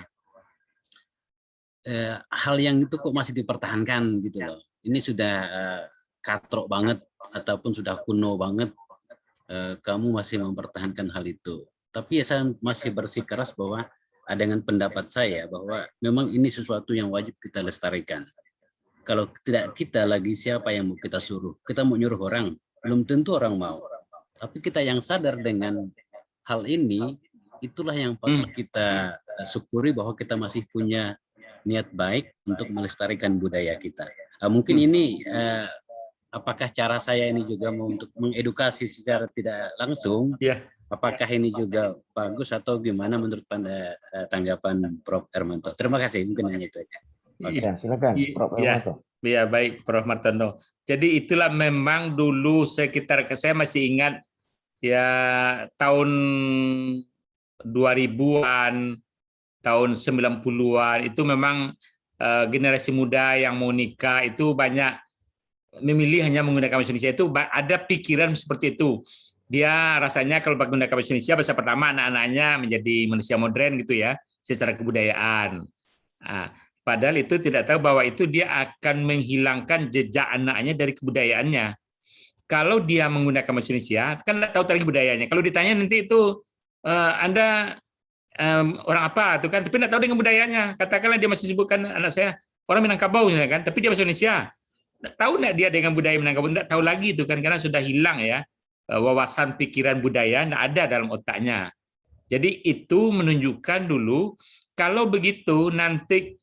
hal yang itu kok masih dipertahankan gitu loh. Ini sudah katrok banget ataupun sudah kuno banget, kamu masih mempertahankan hal itu. Tapi ya saya masih bersikeras bahwa dengan pendapat saya bahwa memang ini sesuatu yang wajib kita lestarikan. Kalau tidak kita lagi, siapa yang mau kita suruh? Kita mau nyuruh orang, belum tentu orang mau. Tapi kita yang sadar dengan hal ini, itulah yang patut kita syukuri bahwa kita masih punya niat baik untuk melestarikan budaya kita. Mungkin ini apakah cara saya ini juga mau untuk mengedukasi secara tidak langsung? Apakah ini juga bagus atau gimana menurut tanggapan Prof. Hermanto? Terima kasih, mungkin hanya itu aja.
Ya, silakan Prof. Hermanto.
Ya, baik Prof. Martono. Jadi itulah memang dulu sekitar, saya masih ingat ya tahun 2000-an, tahun 90-an itu memang generasi muda yang mau nikah itu banyak memilih hanya menggunakan bahasa Indonesia. Itu ada pikiran seperti itu. Dia rasanya kalau menggunakan bahasa Indonesia, bahasa pertama anak-anaknya menjadi manusia modern gitu ya, secara kebudayaan. Nah, padahal itu tidak tahu bahwa itu dia akan menghilangkan jejak anaknya dari kebudayaannya. Kalau dia menggunakan bahasa Indonesia, kan tidak tahu tadi budayanya. Kalau ditanya nanti itu Anda orang apa, tuh kan, tapi tidak tahu dengan budayanya. Katakanlah dia masih sebutkan anak saya orang Minangkabau, kan, tapi dia bahasa Indonesia. Tahu nggak dia dengan budaya Minangkabau? Tidak tahu lagi itu kan, karena sudah hilang ya. wawasan pikiran budaya nggak ada dalam otaknya. Jadi itu menunjukkan dulu kalau begitu nanti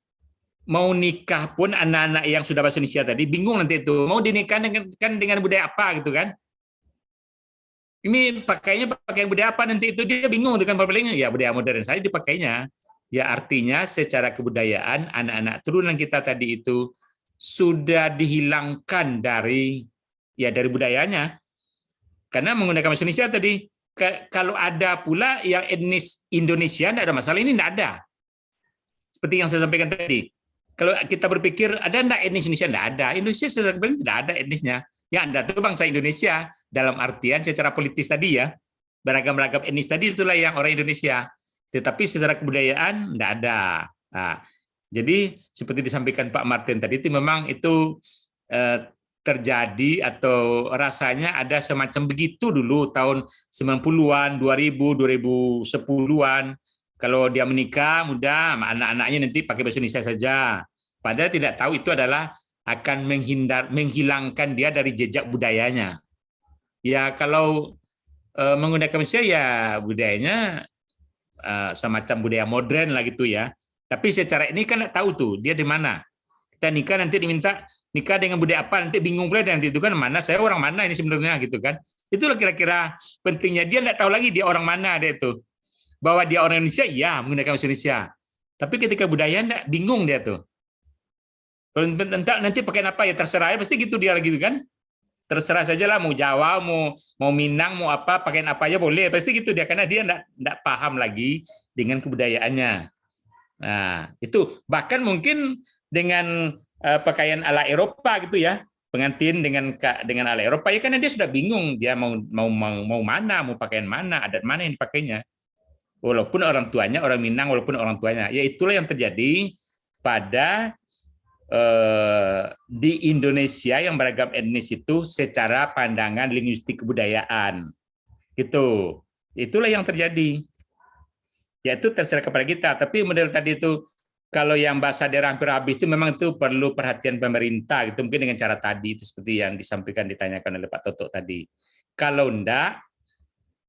mau nikah pun anak-anak yang sudah bahasa Indonesia tadi bingung nanti itu mau dinikahkan dengan budaya apa gitu kan. Ini pakainya pakaian budaya apa nanti itu dia bingung dengan papelnya ya budaya modern saja dipakainya. Ya artinya secara kebudayaan anak-anak turunan kita tadi itu sudah dihilangkan dari budayanya. Karena menggunakan bahasa Indonesia tadi kalau ada pula yang etnis Indonesia tidak ada masalah, ini tidak ada. Seperti yang saya sampaikan tadi. Kalau kita berpikir ada enggak etnis Indonesia? Tidak ada. Indonesia sebenarnya tidak ada etnisnya. Yang ada itu bangsa Indonesia dalam artian secara politis tadi ya. Beragam-ragam etnis tadi itulah yang orang Indonesia. Tetapi secara kebudayaan tidak ada. Nah, jadi seperti disampaikan Pak Martin tadi itu memang itu terjadi atau rasanya ada semacam begitu dulu tahun 90-an, 2000, 2010-an. Kalau dia menikah, mudah anak-anaknya nanti pakai bahasa Indonesia saja. Padahal tidak tahu itu adalah akan menghilangkan dia dari jejak budayanya. Ya kalau menggunakan Indonesia ya budayanya semacam budaya modern lah gitu ya. Tapi secara ini kan nggak tahu tuh dia di mana. Kita nikah nanti diminta nikah dengan budaya apa nanti bingung pula nanti itu kan mana saya orang mana ini sebenarnya gitu kan. Itulah kira-kira pentingnya dia nggak tahu lagi dia orang mana dia itu. Bahwa dia orang Indonesia, ya menggunakan bahasa Indonesia. Tapi ketika budaya enggak, bingung dia tuh. Kalau nanti pakai apa ya terserah, pasti gitu dia lagi kan. Terserah saja lah, mau Jawa, mau Minang, mau apa, pakai apa aja boleh. Pasti gitu dia, karena dia enggak paham lagi dengan kebudayaannya. Nah, itu bahkan mungkin dengan pakaian ala Eropa gitu ya, pengantin dengan ala Eropa ya karena dia sudah bingung dia mau mana, mau pakaian mana, adat mana yang dipakainya. Walaupun orang tuanya orang Minang, walaupun orang tuanya, ya itulah yang terjadi pada di Indonesia yang beragam etnis itu secara pandangan linguistik kebudayaan. Itulah yang terjadi. Ya itu terserah kepada kita. Tapi model tadi itu kalau yang bahasa daerah hampir habis itu memang itu perlu perhatian pemerintah gitu mungkin dengan cara tadi itu seperti yang disampaikan ditanyakan oleh Pak Toto tadi. Kalau enggak,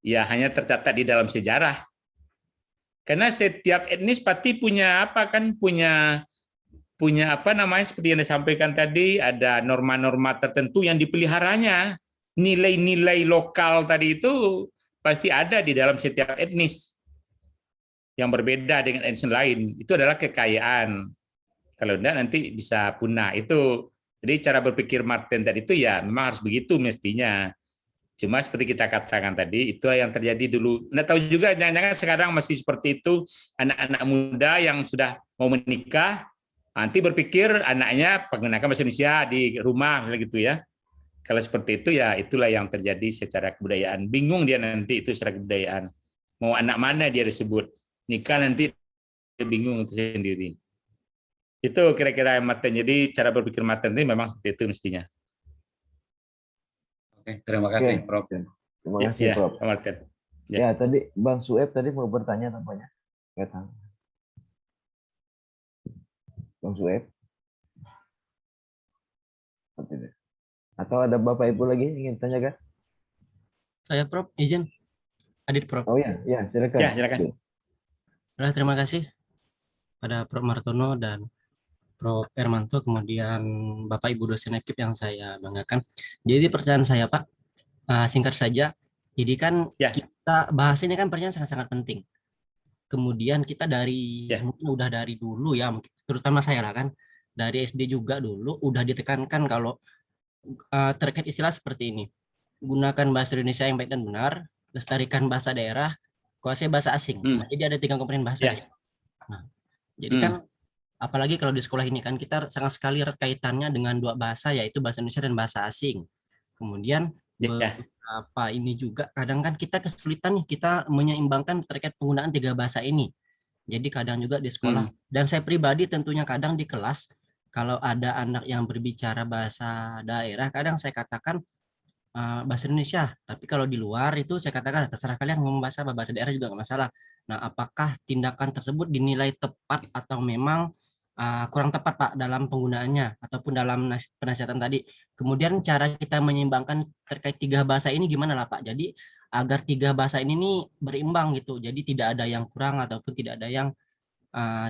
ya hanya tercatat di dalam sejarah. Karena setiap etnis pasti punya apa kan punya apa namanya seperti yang disampaikan tadi ada norma-norma tertentu yang dipeliharanya nilai-nilai lokal tadi itu pasti ada di dalam setiap etnis yang berbeda dengan etnis lain itu adalah kekayaan kalau enggak nanti bisa punah itu jadi cara berpikir Martin tadi itu ya memang harus begitu mestinya. Cuma seperti kita katakan tadi, itu yang terjadi dulu. Nggak tahu juga, jangan-jangan sekarang masih seperti itu, anak-anak muda yang sudah mau menikah, nanti berpikir anaknya menggunakan bahasa Indonesia di rumah, misalnya gitu ya. Kalau seperti itu, ya itulah yang terjadi secara kebudayaan. Bingung dia nanti itu secara kebudayaan. Mau anak mana dia disebut. Nikah nanti dia bingung itu sendiri. Itu kira-kira yang Martin. Jadi cara berpikir Martin ini memang seperti itu mestinya.
Oke, terima kasih, Prof.
Terima kasih, Prof. Ya, tadi Bang Sueb tadi mau bertanya tampaknya. Bang Sueb. Atau ada Bapak Ibu lagi ingin tanyakan?
Saya, Prof, izin. Adit, Prof.
Oh ya, silakan.
Ya, silakan.
Terima kasih pada Prof Martono dan Prof Hermanto, kemudian Bapak Ibu dosen ekip yang saya banggakan. Jadi pertanyaan saya Pak, singkat saja. Jadi kan kita bahas ini kan pertanyaan sangat-sangat penting. Kemudian kita mungkin udah dari dulu ya, terutama saya lah kan, dari SD juga dulu udah ditekankan kalau terkait istilah seperti ini. Gunakan bahasa Indonesia yang baik dan benar, lestarikan bahasa daerah, kuasai bahasa asing. Nah, jadi ada 3 komponen bahasa. Nah, jadi kan apalagi kalau di sekolah ini kan kita sangat sekali erat kaitannya dengan 2 bahasa yaitu bahasa Indonesia dan bahasa asing. Kemudian beberapa ini juga kadang kan kita kesulitan nih kita menyeimbangkan terkait penggunaan 3 bahasa ini. Jadi kadang juga di sekolah dan saya pribadi tentunya kadang di kelas kalau ada anak yang berbicara bahasa daerah kadang saya katakan bahasa Indonesia, tapi kalau di luar itu saya katakan terserah kalian ngomong bahasa daerah juga nggak masalah. Nah, apakah tindakan tersebut dinilai tepat atau memang kurang tepat Pak dalam penggunaannya ataupun dalam penasihatan tadi. Kemudian cara kita menyeimbangkan terkait 3 bahasa ini gimana lah Pak? Jadi agar 3 bahasa ini nih berimbang gitu. Jadi tidak ada yang kurang ataupun tidak ada yang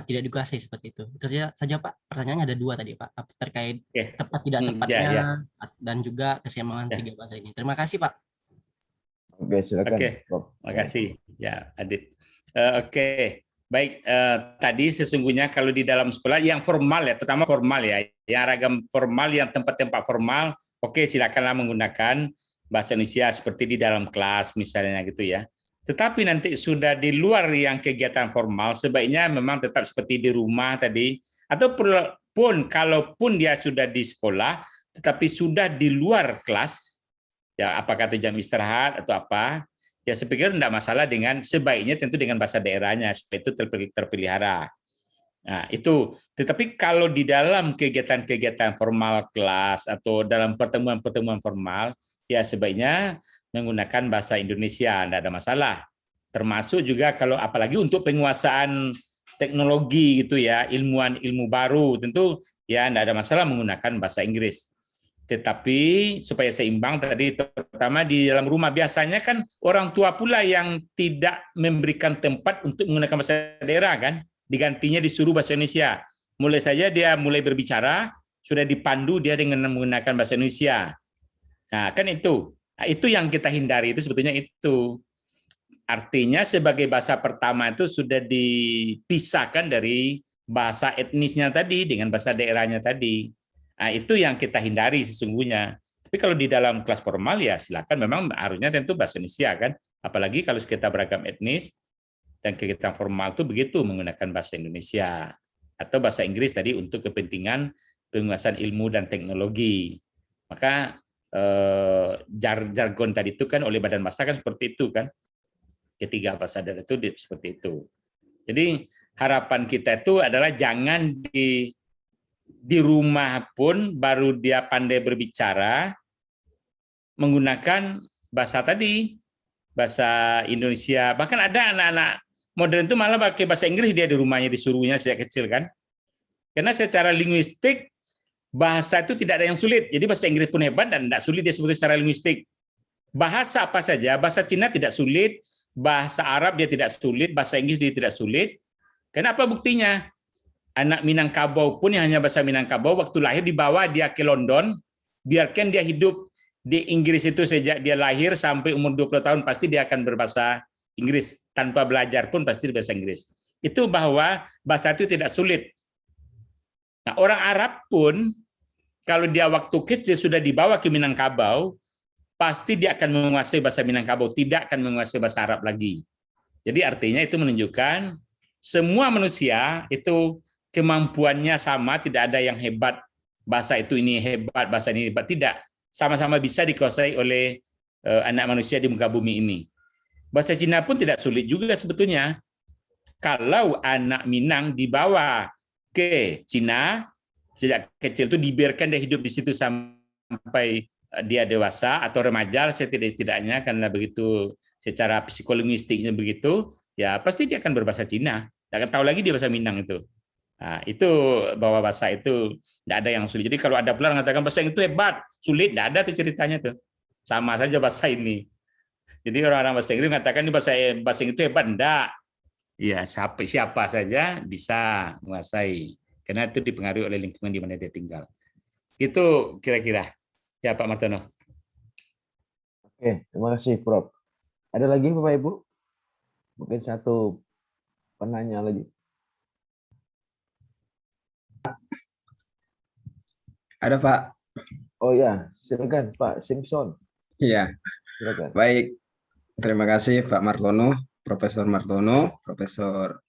tidak dikuasai seperti itu. Itu saja Pak. Pertanyaannya ada 2 tadi Pak. Terkait tepat tidak tepatnya dan juga keseimbangan 3 bahasa ini. Terima kasih Pak.
Oke, silakan.
Terima kasih. Ya, Adit. Oke. Baik, tadi sesungguhnya kalau di dalam sekolah yang formal ya, terutama formal ya, yang ragam formal, yang tempat-tempat formal, oke silakanlah menggunakan bahasa Indonesia seperti di dalam kelas misalnya gitu ya. Tetapi nanti sudah di luar yang kegiatan formal, sebaiknya memang tetap seperti di rumah tadi, ataupun kalaupun dia sudah di sekolah, tetapi sudah di luar kelas, ya apakah itu jam istirahat atau apa, ya saya pikir tidak masalah dengan sebaiknya tentu dengan bahasa daerahnya supaya itu terpelihara. Nah, itu. Tetapi kalau di dalam kegiatan-kegiatan formal kelas atau dalam pertemuan-pertemuan formal, ya sebaiknya menggunakan bahasa Indonesia, tidak ada masalah. Termasuk juga kalau apalagi untuk penguasaan teknologi gitu ya, ilmu baru, tentu ya tidak ada masalah menggunakan bahasa Inggris. Tetapi supaya seimbang tadi, terutama di dalam rumah, biasanya kan orang tua pula yang tidak memberikan tempat untuk menggunakan bahasa daerah kan, digantinya disuruh bahasa Indonesia. Mulai saja dia mulai berbicara, sudah dipandu dia dengan menggunakan bahasa Indonesia. Nah kan itu yang kita hindari, itu sebetulnya itu. Artinya sebagai bahasa pertama itu sudah dipisahkan dari bahasa etnisnya tadi dengan bahasa daerahnya tadi. Nah, itu yang kita hindari sesungguhnya. Tapi kalau di dalam kelas formal ya silakan, memang harusnya tentu bahasa Indonesia kan. Apalagi kalau kita beragam etnis dan kegiatan formal itu begitu menggunakan bahasa Indonesia atau bahasa Inggris tadi untuk kepentingan penguasaan ilmu dan teknologi. Maka jargon tadi itu kan oleh Badan Bahasa kan seperti itu kan. Ketiga bahasa daerah itu seperti itu. Jadi harapan kita itu adalah jangan di rumah pun baru dia pandai berbicara menggunakan bahasa tadi, bahasa Indonesia. Bahkan ada anak-anak modern itu malah pakai bahasa Inggris dia di rumahnya, disuruhnya sejak kecil kan. Karena secara linguistik bahasa itu tidak ada yang sulit. Jadi bahasa Inggris pun hebat dan tidak sulit dia sebutnya secara linguistik. Bahasa apa saja, bahasa Cina tidak sulit, bahasa Arab dia tidak sulit, bahasa Inggris dia tidak sulit. Kenapa buktinya? Anak Minangkabau pun yang hanya bahasa Minangkabau, waktu lahir dibawa dia ke London, biarkan dia hidup di Inggris itu sejak dia lahir sampai umur 20 tahun, pasti dia akan berbahasa Inggris. Tanpa belajar pun pasti berbahasa Inggris. Itu bahwa bahasa itu tidak sulit. Nah, orang Arab pun, kalau dia waktu kecil sudah dibawa ke Minangkabau, pasti dia akan menguasai bahasa Minangkabau, tidak akan menguasai bahasa Arab lagi. Jadi artinya itu menunjukkan semua manusia itu kemampuannya sama, tidak ada yang hebat, bahasa itu ini hebat, bahasa ini hebat, tidak. Sama-sama bisa dikuasai oleh anak manusia di muka bumi ini. Bahasa Cina pun tidak sulit juga sebetulnya. Kalau anak Minang dibawa ke Cina, sejak kecil itu dibiarkan dia hidup di situ sampai dia dewasa atau remaja setidak-tidaknya, karena begitu secara psikolinguistiknya begitu, ya pasti dia akan berbahasa Cina. Tidak akan tahu lagi dia bahasa Minang itu. Nah, itu bahwa bahasa itu tidak ada yang sulit. Jadi kalau ada pula mengatakan bahasa itu hebat, sulit, tidak ada tuh ceritanya tuh. Sama saja bahasa ini. Jadi orang-orang bahasa Inggris mengatakan ini bahasa itu hebat, enggak. Ya, siapa saja bisa menguasai. Karena itu dipengaruhi oleh lingkungan di mana dia tinggal. Itu kira-kira. Ya, Pak Martono.
Oke, terima kasih, Prof. Ada lagi, Bapak Ibu? Mungkin satu penanya lagi.
Ada, Pak.
Oh ya, silakan Pak Simpson.
Iya.
Silakan.
Baik. Terima kasih Pak Martono, Profesor Martono, Profesor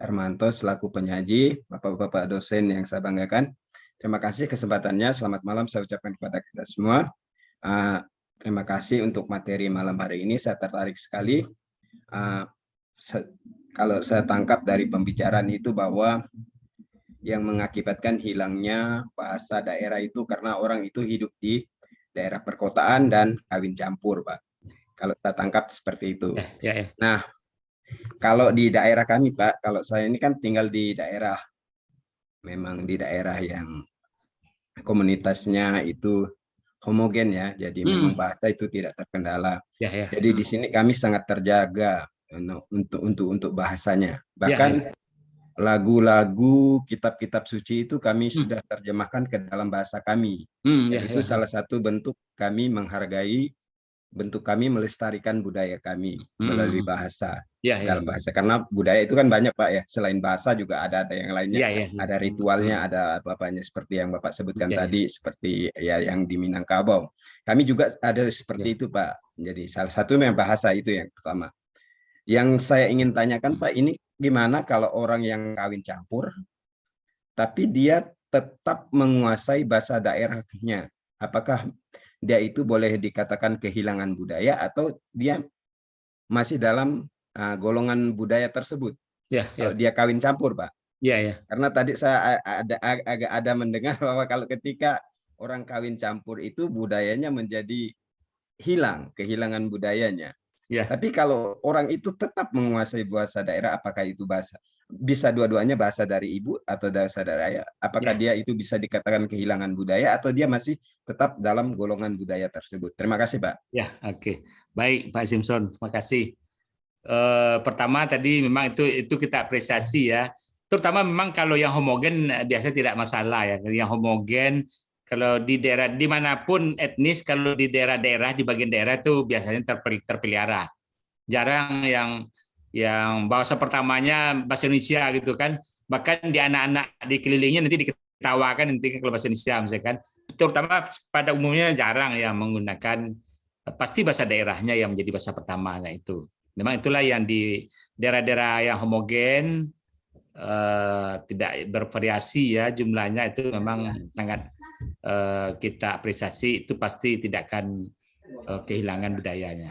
Hermanto selaku penyaji, Bapak-bapak dosen yang saya banggakan. Terima kasih kesempatannya. Selamat malam saya ucapkan kepada kita semua. Terima kasih untuk materi malam hari ini. Saya tertarik sekali. Kalau saya tangkap dari pembicaraan itu bahwa yang mengakibatkan hilangnya bahasa daerah itu karena orang itu hidup di daerah perkotaan dan kawin campur, Pak. Kalau saya tangkap seperti itu. Nah, kalau di daerah kami, Pak, kalau saya ini kan tinggal di daerah memang di daerah yang komunitasnya itu homogen ya, jadi memang bahasa itu tidak terkendala. Jadi di sini kami sangat terjaga untuk bahasanya. Bahkan lagu-lagu, kitab-kitab suci itu kami sudah terjemahkan ke dalam bahasa kami. Dan itu salah satu bentuk kami menghargai, bentuk kami melestarikan budaya kami melalui bahasa. Dalam bahasa, karena budaya itu kan banyak Pak ya, selain bahasa juga ada yang lainnya, ada ritualnya, ada apa-apanya seperti yang Bapak sebutkan tadi, seperti ya yang di Minangkabau. Kami juga ada seperti itu Pak. Jadi salah satu memang bahasa itu yang pertama. Yang saya ingin tanyakan Pak, ini gimana kalau orang yang kawin campur, tapi dia tetap menguasai bahasa daerahnya? Apakah dia itu boleh dikatakan kehilangan budaya atau dia masih dalam golongan budaya tersebut? Kalau dia kawin campur Pak. Karena tadi saya agak ada mendengar bahwa kalau ketika orang kawin campur itu budayanya menjadi hilang, kehilangan budayanya. Tapi kalau orang itu tetap menguasai bahasa daerah, apakah itu bahasa bisa dua-duanya, bahasa dari ibu atau bahasa dari ayah? Apakah dia itu bisa dikatakan kehilangan budaya atau dia masih tetap dalam golongan budaya tersebut? Terima kasih Pak.
Oke. Baik Pak Simpson, terima kasih. Pertama tadi memang itu kita apresiasi ya. Terutama memang kalau yang homogen biasanya tidak masalah ya. Yang homogen kalau di daerah dimanapun etnis, kalau di daerah-daerah, di bagian daerah itu biasanya terpelihara. Jarang yang bahasa pertamanya bahasa Indonesia gitu kan. Bahkan di anak-anak di kelilingnya nanti diketawakan nanti kalau bahasa Indonesia misalkan. Terutama pada umumnya jarang yang menggunakan, pasti bahasa daerahnya yang menjadi bahasa pertama. Nah itu. Memang itulah yang di daerah-daerah yang homogen, tidak bervariasi ya jumlahnya, itu memang sangat kita apresiasi, itu pasti tidak akan kehilangan budayanya.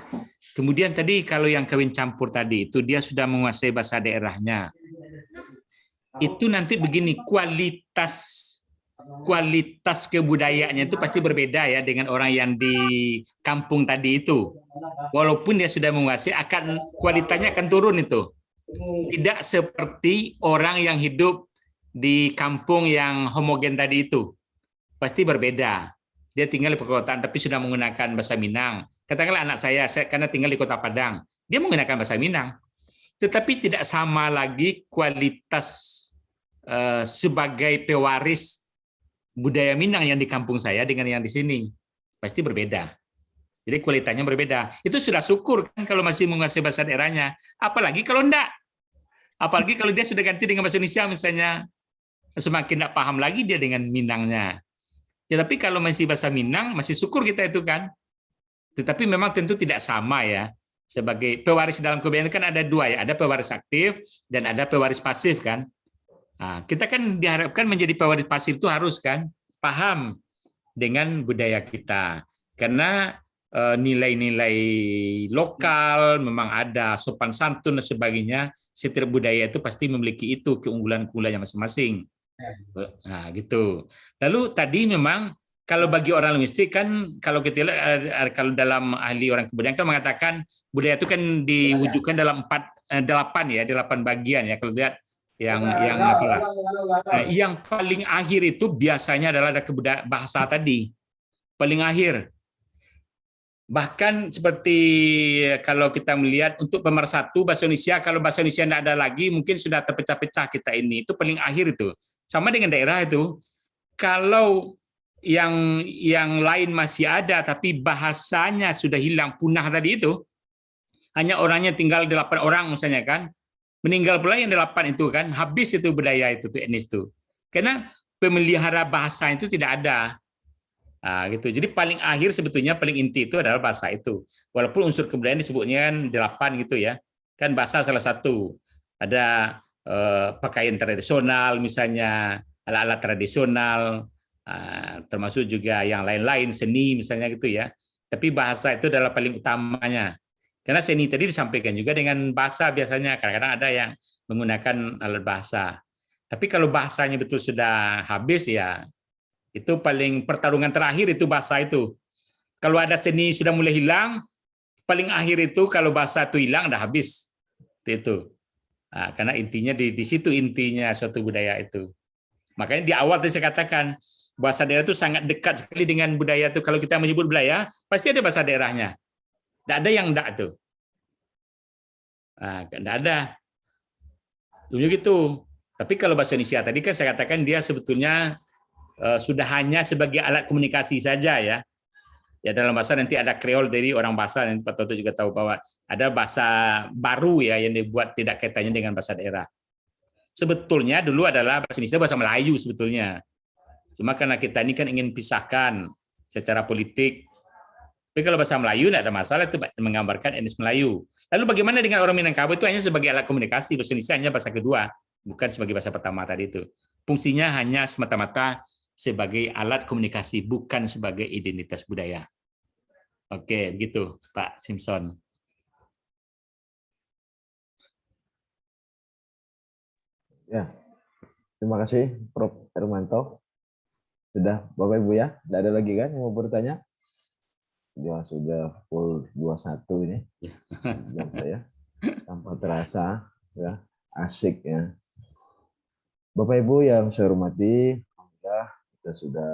Kemudian tadi kalau yang kawin campur tadi itu dia sudah menguasai bahasa daerahnya. Itu nanti begini, kualitas kebudayaannya itu pasti berbeda ya dengan orang yang di kampung tadi itu. Walaupun dia sudah menguasai, kualitasnya akan turun itu. Tidak seperti orang yang hidup di kampung yang homogen tadi itu. Pasti berbeda. Dia tinggal di perkotaan tapi sudah menggunakan bahasa Minang. Katakanlah anak saya karena tinggal di Kota Padang, dia menggunakan bahasa Minang. Tetapi tidak sama lagi kualitas sebagai pewaris budaya Minang yang di kampung saya dengan yang di sini. Pasti berbeda. Jadi kualitasnya berbeda. Itu sudah syukur kan kalau masih menguasai bahasa daerahnya. Apalagi kalau enggak. Apalagi kalau dia sudah ganti dengan bahasa Indonesia misalnya. Semakin enggak paham lagi dia dengan Minangnya. Ya, tapi kalau masih bahasa Minang, masih syukur kita itu kan. Tetapi memang tentu tidak sama ya. Sebagai pewaris dalam kebudayaan kan ada dua ya. Ada pewaris aktif dan ada pewaris pasif kan. Nah, kita kan diharapkan menjadi pewaris pasif itu harus kan paham dengan budaya kita. Karena nilai-nilai lokal memang ada, sopan santun dan sebagainya. Setiap budaya itu pasti memiliki itu keunggulan-keunggulannya masing-masing. Nah, gitu. Lalu tadi memang kalau bagi orang linguistik kan kalau kita lihat kalau dalam ahli orang kebudayaan kan mengatakan budaya itu kan diwujudkan dalam 8 bagian ya. Kalau lihat yang apalah. Nah, yang paling akhir itu biasanya adalah ada bahasa tadi. Paling akhir. Bahkan seperti kalau kita melihat untuk pemersatu bahasa Indonesia, kalau bahasa Indonesia tidak ada lagi, mungkin sudah terpecah-pecah kita ini. Itu paling akhir itu. Sama dengan daerah itu. Kalau yang lain masih ada, tapi bahasanya sudah hilang, punah tadi itu, hanya orangnya tinggal 8 orang misalnya kan, meninggal pula yang 8 itu kan, habis itu budaya itu, etnis itu. Karena pemelihara bahasa itu tidak ada. Nah, gitu. Jadi paling akhir sebetulnya paling inti itu adalah bahasa itu. Walaupun unsur kebudayaan disebutnya 8 gitu ya. Kan bahasa salah satu. Ada pakaian tradisional misalnya, alat-alat tradisional, termasuk juga yang lain-lain, seni misalnya gitu ya. Tapi bahasa itu adalah paling utamanya. Karena seni tadi disampaikan juga dengan bahasa biasanya. Kadang-kadang ada yang menggunakan alat bahasa. Tapi kalau bahasanya betul sudah habis ya, itu paling pertarungan terakhir itu bahasa itu. Kalau ada seni sudah mulai hilang, paling akhir itu kalau bahasa itu hilang udah habis. Itu. Nah, karena intinya di situ intinya suatu budaya itu. Makanya di awal tadi saya katakan bahasa daerah itu sangat dekat sekali dengan budaya itu. Kalau kita menyebut budaya, pasti ada bahasa daerahnya. Tidak ada yang enggak tuh. Nah, enggak ada. Begitu. Tapi kalau bahasa Indonesia tadi kan saya katakan dia sebetulnya sudah hanya sebagai alat komunikasi saja ya. Ya dalam bahasa nanti ada kreol dari orang bahasa, dan Pak Toto juga tahu bahwa ada bahasa baru ya yang dibuat tidak kaitannya dengan bahasa daerah. Sebetulnya dulu adalah bahasa Indonesia bahasa Melayu sebetulnya. Cuma karena kita ini kan ingin pisahkan secara politik. Tapi kalau bahasa Melayu tidak ada masalah, itu menggambarkan etnis Melayu. Lalu bagaimana dengan orang Minangkabau? Itu hanya sebagai alat komunikasi, bahasa Indonesia hanya bahasa kedua, bukan sebagai bahasa pertama tadi itu. Fungsinya hanya semata-mata sebagai alat komunikasi, bukan sebagai identitas budaya. Oke, begitu Pak Simpson.
Ya, terima kasih Prof. Hermanto. Sudah Bapak Ibu ya, tidak ada lagi kan yang mau bertanya? Ya sudah full 21 ini. Jam saya. Tanpa terasa ya, asik ya. Bapak Ibu yang saya hormati, alhamdulillah kita sudah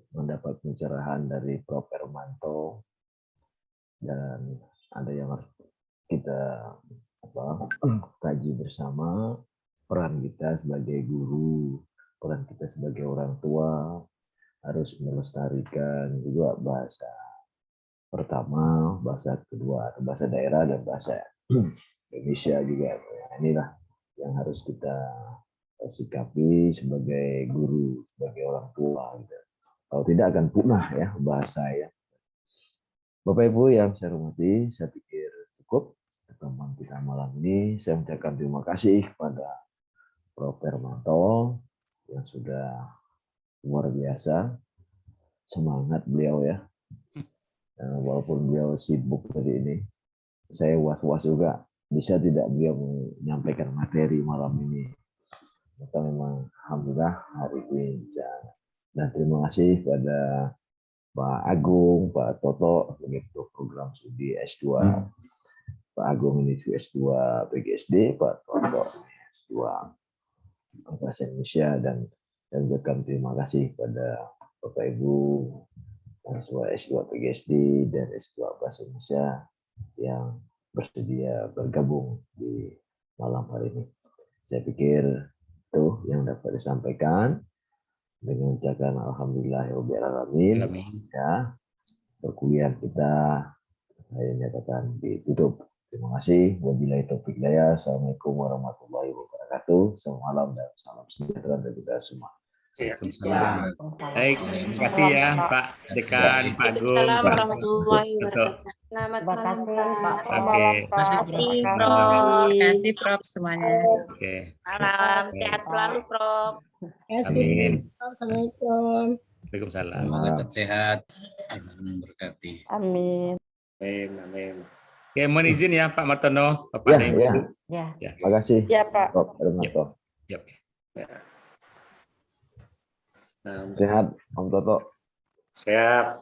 mendapat pencerahan dari Prof. Hermanto, dan ada yang harus kita kaji bersama, peran kita sebagai guru, peran kita sebagai orang tua, harus melestarikan juga bahasa pertama, bahasa kedua, bahasa daerah, dan bahasa Indonesia juga. Inilah yang harus kita sikapi sebagai guru, sebagai orang tua. Gitu. Kalau tidak akan punah ya bahasa ya. Bapak Ibu yang saya hormati, saya pikir cukup pertemuan kita malam ini. Saya mengucapkan terima kasih kepada Prof. Hermanto yang sudah luar biasa, semangat beliau ya. Walaupun beliau sibuk hari ini, saya was-was juga bisa tidak beliau menyampaikan materi malam ini. Maka memang alhamdulillah hari ini bisa. Dan terima kasih pada Pak Agung, Pak Toto, begitu program studi S2. Pak Agung ini S2 PGSD, Pak Toto S2 Bahasa Indonesia, dan juga terima kasih pada Bapak Ibu mahasiswa S2 PGSD dan S2 Bahasa Indonesia yang bersedia bergabung di malam hari ini. Saya pikir itu yang dapat disampaikan. Dengan ucapan alhamdulillahirabbil alamin. Ya, perkuliahan kita saya nyatakan ditutup. Terima kasih. Wabillahi taufiq hidayah. Assalamualaikum warahmatullahi wabarakatuh. Selamat malam dan salam sejahtera untuk kita semua.
Waalaikumsalam. Baik, terima kasih ya Pak Dekan, Pak Agung, Pak
warahmatullahi wabarakatuh. Selamat malam Pak.
Oke.
Terima kasih Prof semuanya.
Oke.
Malam, sehat selalu Prof.
Amin.
Assalamualaikum.
Waalaikumsalam.
Semoga tetap sehat. Berkati.
Amin.
Amin, amin.
Oke, mohon izin ya Pak Martono, Bapak dan Ibu.
Ya.
Terima kasih.
Ya Pak.
Prof. Hermanto.
Yep.
Sehat, Om Toto.
Sehat.